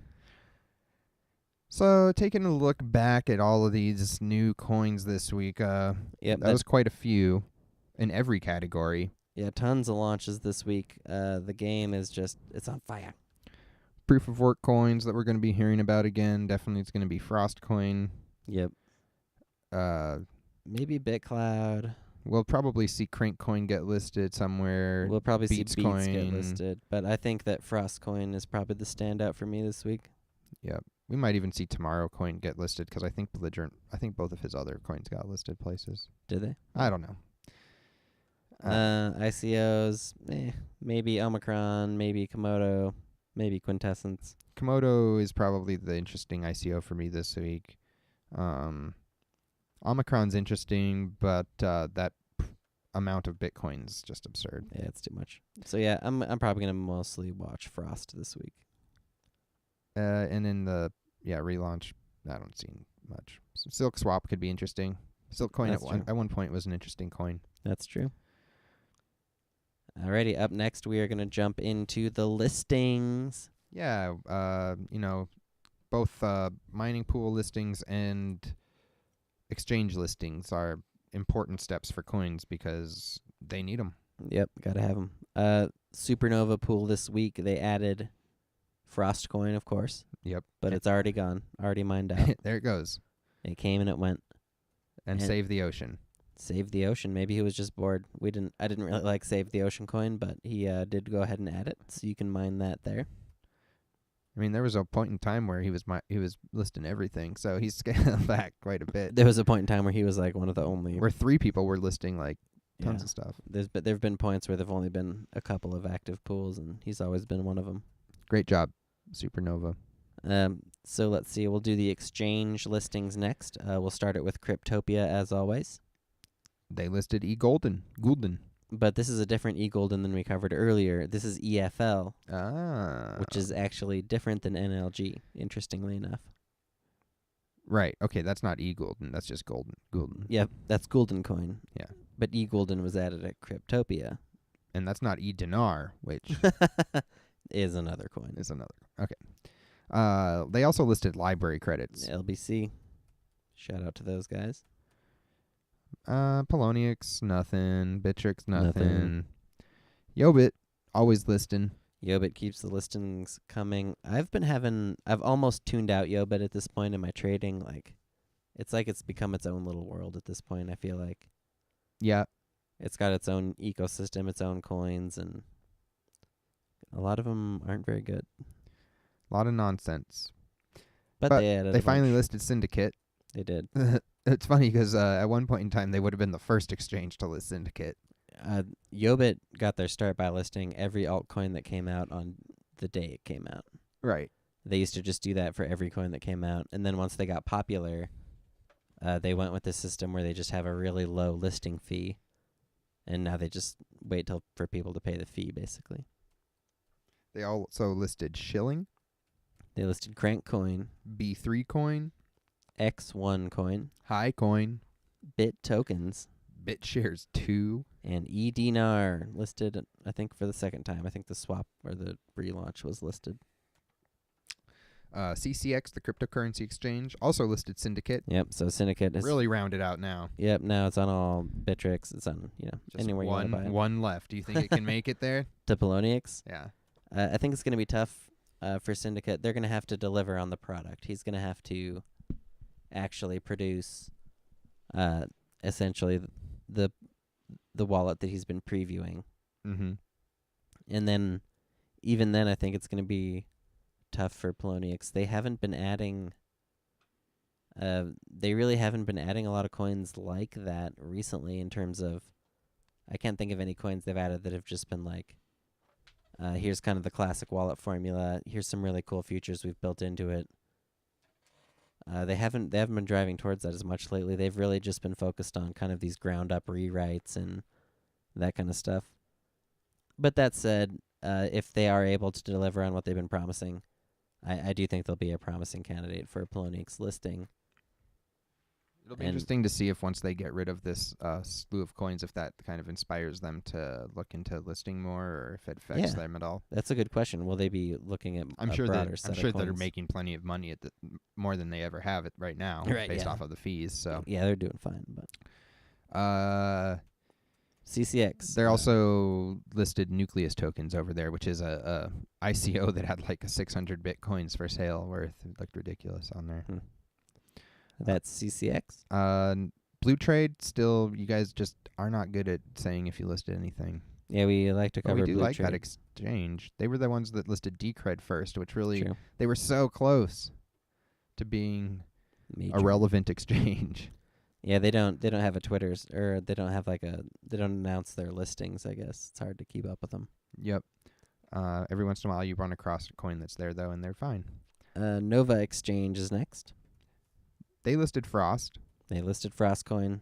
So, taking a look back at all of these new coins this week, Yep, that was quite a few in every category. Yeah, tons of launches this week. The game is just, it's on fire. Proof of work coins that we're going to be hearing about again. Definitely it's going to be FrostCoin. Yep. Maybe BitCloud. We'll probably see CrankCoin get listed somewhere. We'll probably see Beats Coin get listed. But I think that FrostCoin is probably the standout for me this week. Yep. We might even see TomorrowCoin get listed because I think both of his other coins got listed places. Did they? I don't know. ICOs, maybe Omicron, maybe Komodo, maybe Quintessence. Komodo is probably the interesting ICO for me this week. Omicron's interesting, but that amount of Bitcoin's just absurd. Yeah, it's too much. So yeah, I'm probably gonna mostly watch Frost this week. And in the relaunch, I don't see much. Silk Swap could be interesting. Silkcoin at one point was an interesting coin. That's true. Alrighty, up next we are gonna jump into the listings. Yeah, both mining pool listings and exchange listings are important steps for coins because they need them. Yep, gotta have them. SuprNova pool this week, they added FrostCoin, of course. Yep. But it's already gone, already mined out. There it goes. It came and it went. And SaveTheOcean. SaveTheOcean. Maybe he was just bored. I didn't really like SaveTheOcean coin, but he did go ahead and add it, so you can mine that there. I mean, there was a point in time where he was listing everything, so he's scaled back quite a bit. There was a point in time where he was like one of the only. Where 3 people were listing like tons of stuff. There've been points where there've only been a couple of active pools, and he's always been one of them. Great job, SuprNova. So let's see. We'll do the exchange listings next. We'll start it with Cryptopia as always. They listed E-Gulden. But this is a different E-Gulden than we covered earlier. This is EFL, which is actually different than NLG, interestingly enough. Right. Okay, that's not E-Gulden. That's just Gulden. Yep, that's GuldenCoin. Yeah. But E-Gulden was added at Cryptopia. And that's not E-Dinar, which is another coin. Okay. They also listed library credits. LBC. Shout out to those guys. Poloniex, nothing. Bittrex, nothing. YoBit, always listing. YoBit keeps the listings coming. I've almost tuned out YoBit at this point in my trading. It's become its own little world at this point, I feel like. Yeah. It's got its own ecosystem, its own coins, and a lot of them aren't very good. A lot of nonsense. But they finally listed Syndicate. They did. It's funny because at one point in time, they would have been the first exchange to list Syndicate. YoBit got their start by listing every altcoin that came out on the day it came out. Right. They used to just do that for every coin that came out. And then once they got popular, they went with the system where they just have a really low listing fee. And now they just wait for people to pay the fee, basically. They also listed Shilling. They listed CrankCoin. B3 coin. XONeCoin. HiCoin. BitTokens. BitShares 2. And E-Dinar listed, I think, for the second time. I think the swap or the relaunch was listed. C-Cex, the cryptocurrency exchange, also listed Syndicate. Yep, so Syndicate is really rounded out now. Yep, now it's on all Bittrex. It's on, just anywhere you want to buy it. One left. Do you think it can make it there? To Poloniex? Yeah. I think it's going to be tough for Syndicate. They're going to have to deliver on the product. He's going to have to actually produce essentially the wallet that he's been previewing. Mm-hmm. And then, even then, I think it's going to be tough for Poloniex. They haven't been adding. They really haven't been adding a lot of coins like that recently. In terms of, I can't think of any coins they've added that have just been like, here's kind of the classic wallet formula. Here's some really cool features we've built into it. They haven't been driving towards that as much lately. They've really just been focused on kind of these ground up rewrites and that kind of stuff. But that said, if they are able to deliver on what they've been promising, I do think they'll be a promising candidate for a Poloniex listing. It'll be interesting to see if once they get rid of this slew of coins, if that kind of inspires them to look into listing more, or if it affects them at all. That's a good question. Will they be looking at a broader set of coins? They're making plenty of money at more than they ever have it right now, based off of the fees. So yeah, they're doing fine. But C-Cex. They're also listed NucleusTokens over there, which is a ICO that had like a 600 Bitcoins for sale worth. It looked ridiculous on there. That's C-Cex? Blue Trade, still, you guys just are not good at saying if you listed anything. Yeah, we like to cover we do Blue like Trade. that exchange. They were the ones that listed Decred first, which really, True. They were so close to being Major. a relevant exchange. Yeah, they don't have a Twitter's, or they don't have they don't announce their listings, I guess. It's hard to keep up with them. Yep. Every once in a while you run across a coin that's there, though, and they're fine. NovaExchange is next. They listed Frost. They listed FrostCoin.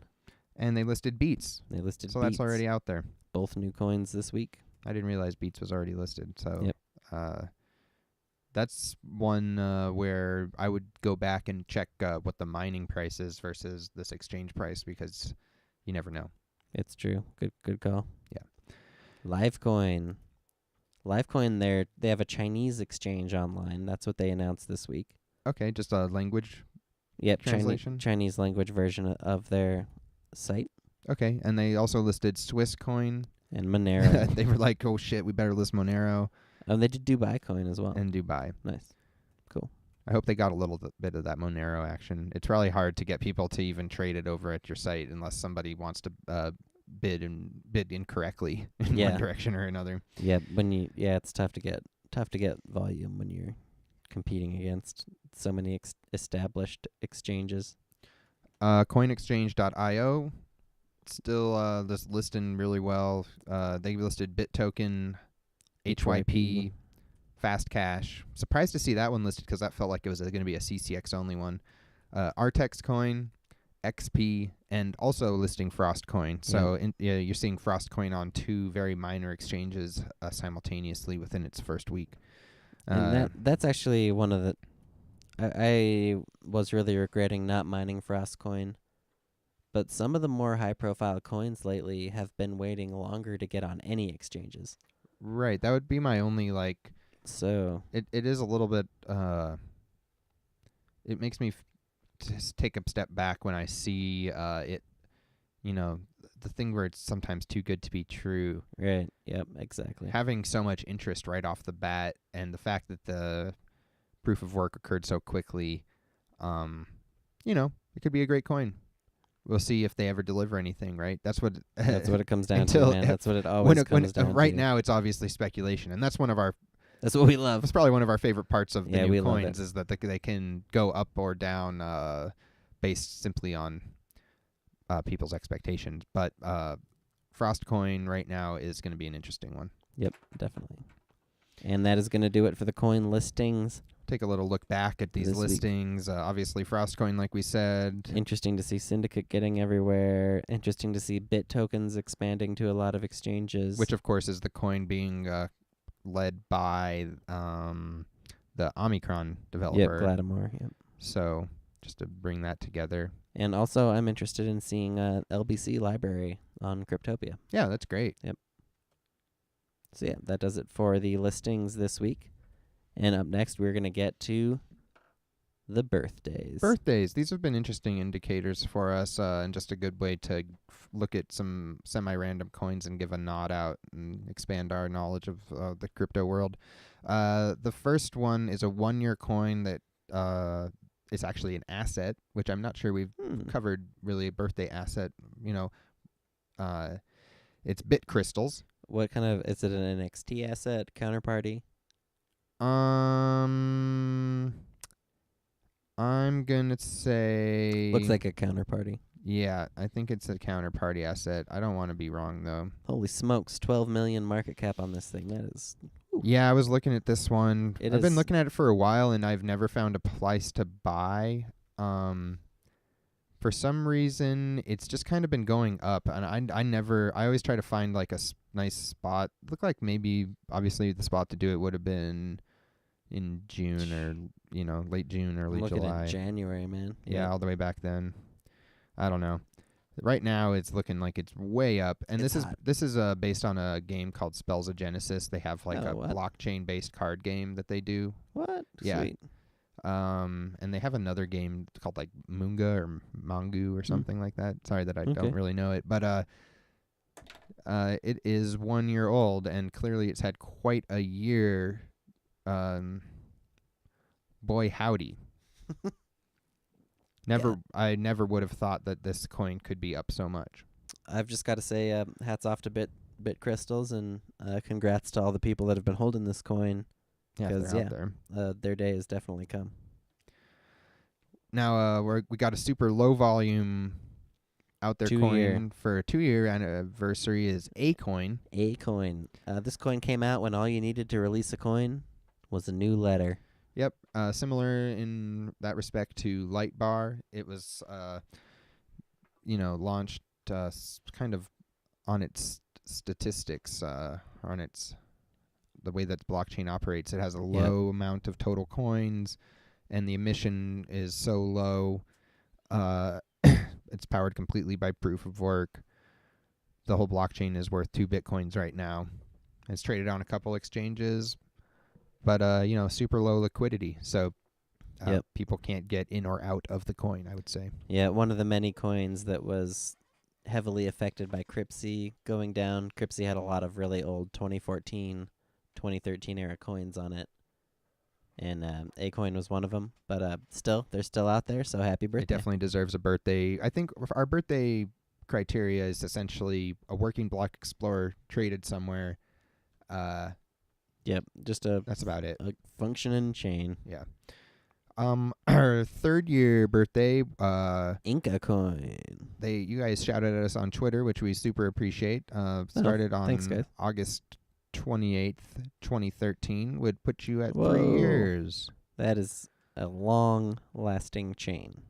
And they listed Beats. They listed So Beats. that's already out there. Both new coins this week. I didn't realize Beats was already listed. So Yep. That's one where I would go back and check what the mining price is versus this exchange price, because you never know. It's true. Good call. Yeah. LiveCoin. LiveCoin, they have a Chinese exchange online. That's what they announced this week. Okay, just a language translation? Chinese language version of their site. Okay, and they also listed SwisCoin. And Monero. They were like, oh shit, we better list Monero. They did DubaiCoin as well. And Dubai. Nice. Cool. I hope they got a little bit of that Monero action. It's probably hard to get people to even trade it over at your site unless somebody wants to bid incorrectly in one direction or another. Yeah, it's tough to get volume when you're competing against so many established exchanges. CoinExchange.io still this listing really well. They listed BitToken, HYP, FastCash. Surprised to see that one listed because that felt like it was going to be a CCX only one. ArtexCoin, XP, and also listing FrostCoin. So you're seeing FrostCoin on two very minor exchanges simultaneously within its first week. And that's actually one of the... I was really regretting not mining FrostCoin, but some of the more high-profile coins lately have been waiting longer to get on any exchanges. Right, that would be my only, So... It is a little bit... it makes me just take a step back when I see it, the thing where it's sometimes too good to be true. Right, yep, exactly. Having so much interest right off the bat, and the fact that the proof of work occurred so quickly, it could be a great coin. We'll see if they ever deliver anything, right? That's what it comes down to, man. That's what it always comes down to. Right now, it's obviously speculation, and that's one of our... That's what we love. It's probably one of our favorite parts of the new coins, is that they can go up or down based simply on people's expectations. But FrostCoin right now is going to be an interesting one. Yep, definitely. And that is going to do it for the coin listings. Take a little look back at these listings. Obviously, FrostCoin, like we said. Interesting to see Syndicate getting everywhere. Interesting to see BitTokens expanding to a lot of exchanges. Which, of course, is the coin being led by the Omicron developer. Yep, Gladimore. Yep. So, just to bring that together. And also, I'm interested in seeing LBC library on Cryptopia. Yeah, that's great. Yep. So, yeah, that does it for the listings this week. And up next, we're going to get to the birthdays. Birthdays. These have been interesting indicators for us, and just a good way to look at some semi-random coins and give a nod out and expand our knowledge of the crypto world. The first one is a 1-year coin that is actually an asset, which I'm not sure we've covered really a birthday asset. It's Bit Crystals. What kind of... Is it an NXT asset, counterparty? I'm gonna say... Looks like a counterparty. Yeah, I think it's a counterparty asset. I don't want to be wrong, though. Holy smokes, 12 million market cap on this thing. That is... Yeah, I was looking at this one. It I've been is- looking at it for a while, and I've never found a place to buy. For some reason, it's just kind of been going up, and I always try to find like a nice spot. Looked like maybe, obviously, the spot to do it would have been in June or, late June, early I'm looking July. at January, man. Yeah, all the way back then. I don't know. Right now, it's looking like it's way up, and It's this hot. is based on a game called Spells of Genesis. They have like Oh, a what? blockchain-based card game that they do. What? Yeah. Sweet. And they have another game called like Munga or Mangu or something like that. Sorry that I Okay. don't really know it, but it is 1 year old, and clearly it's had quite a year. Boy howdy. I never would have thought that this coin could be up so much. I've just got to say, hats off to Bit Crystals, and congrats to all the people that have been holding this coin. Yeah, 'Cause, they're out there. Their day has definitely come. Now we got a super low volume out there 2-year. coin for a 2-year anniversary is A-Coin. A-Coin. This coin came out when all you needed to release a coin was a new letter. Yep, similar in that respect to LiteBar. It was, launched kind of on its statistics, on its the way that blockchain operates. It has a low amount of total coins, and the emission is so low. It's powered completely by proof of work. The whole blockchain is worth 2 Bitcoins right now. It's traded on a couple exchanges, but super low liquidity, so people can't get in or out of the coin, I would say. Yeah, one of the many coins that was heavily affected by Cryptsy going down. Cryptsy had a lot of really old 2014, 2013 era coins on it, and A-Coin was one of them. But still, they're still out there, so happy birthday. It definitely deserves a birthday. I think our birthday criteria is essentially a working block explorer traded somewhere. Yep, just a That's about it. functioning chain. Yeah. Our 3rd year birthday, Inca coin. you guys shouted at us on Twitter, which we super appreciate. Started on thanks, guys. August 28th, 2013, would put you at Whoa. 3 years. That is a long-lasting chain.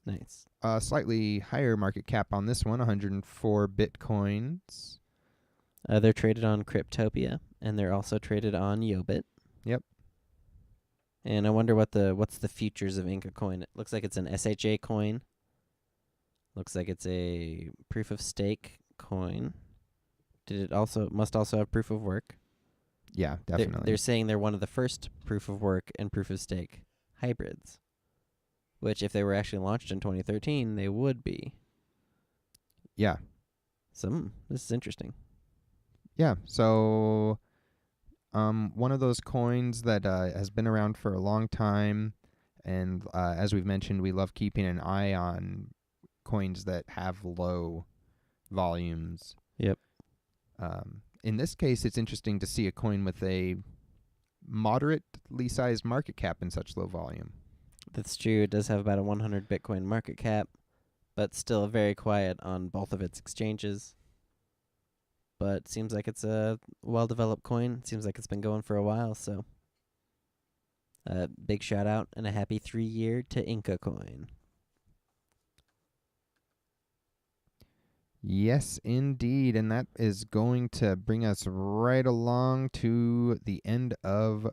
Nice. Slightly higher market cap on this one, 104 Bitcoins. They're traded on Cryptopia, and they're also traded on YoBit. Yep. And I wonder what's the futures of Inca coin. It looks like it's an SHA coin. Looks like it's a proof of stake coin. Must also have proof of work. Yeah, definitely. They're saying they're one of the first proof of work and proof of stake hybrids, which if they were actually launched in 2013, they would be. Yeah. So this is interesting. Yeah, so one of those coins that has been around for a long time, and as we've mentioned, we love keeping an eye on coins that have low volumes. Yep. In this case, it's interesting to see a coin with a moderately sized market cap in such low volume. That's true. It does have about a 100 Bitcoin market cap, but still very quiet on both of its exchanges. But seems like it's a well-developed coin. Seems like it's been going for a while, so big shout out and a happy 3-year to Inca coin. Yes, indeed, and that is going to bring us right along to the end of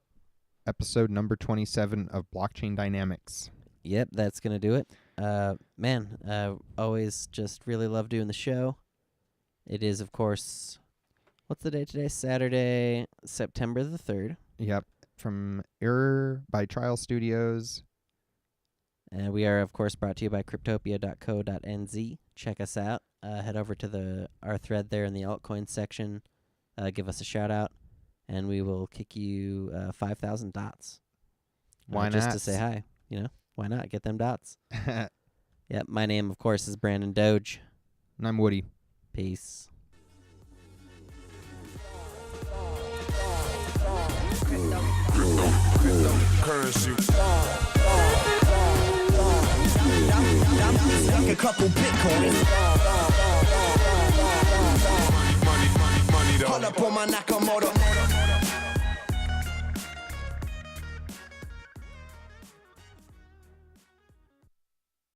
episode number 27 of Blockchain Dynamics. Yep, that's going to do it. Always just really love doing the show. It is, of course, what's the day today? Saturday, September the 3rd. Yep, from Error by Trial Studios. And we are, of course, brought to you by cryptopia.co.nz. Check us out. Head over to our thread there in the altcoin section. Give us a shout out, and we will kick you 5,000 dots. Why not? Just to say hi. Why not? Get them dots. Yep. My name, of course, is Brandon Doge. And I'm Woody. Peace. Currency. couple bitcoins. Money, Pull up on my Nakamoto.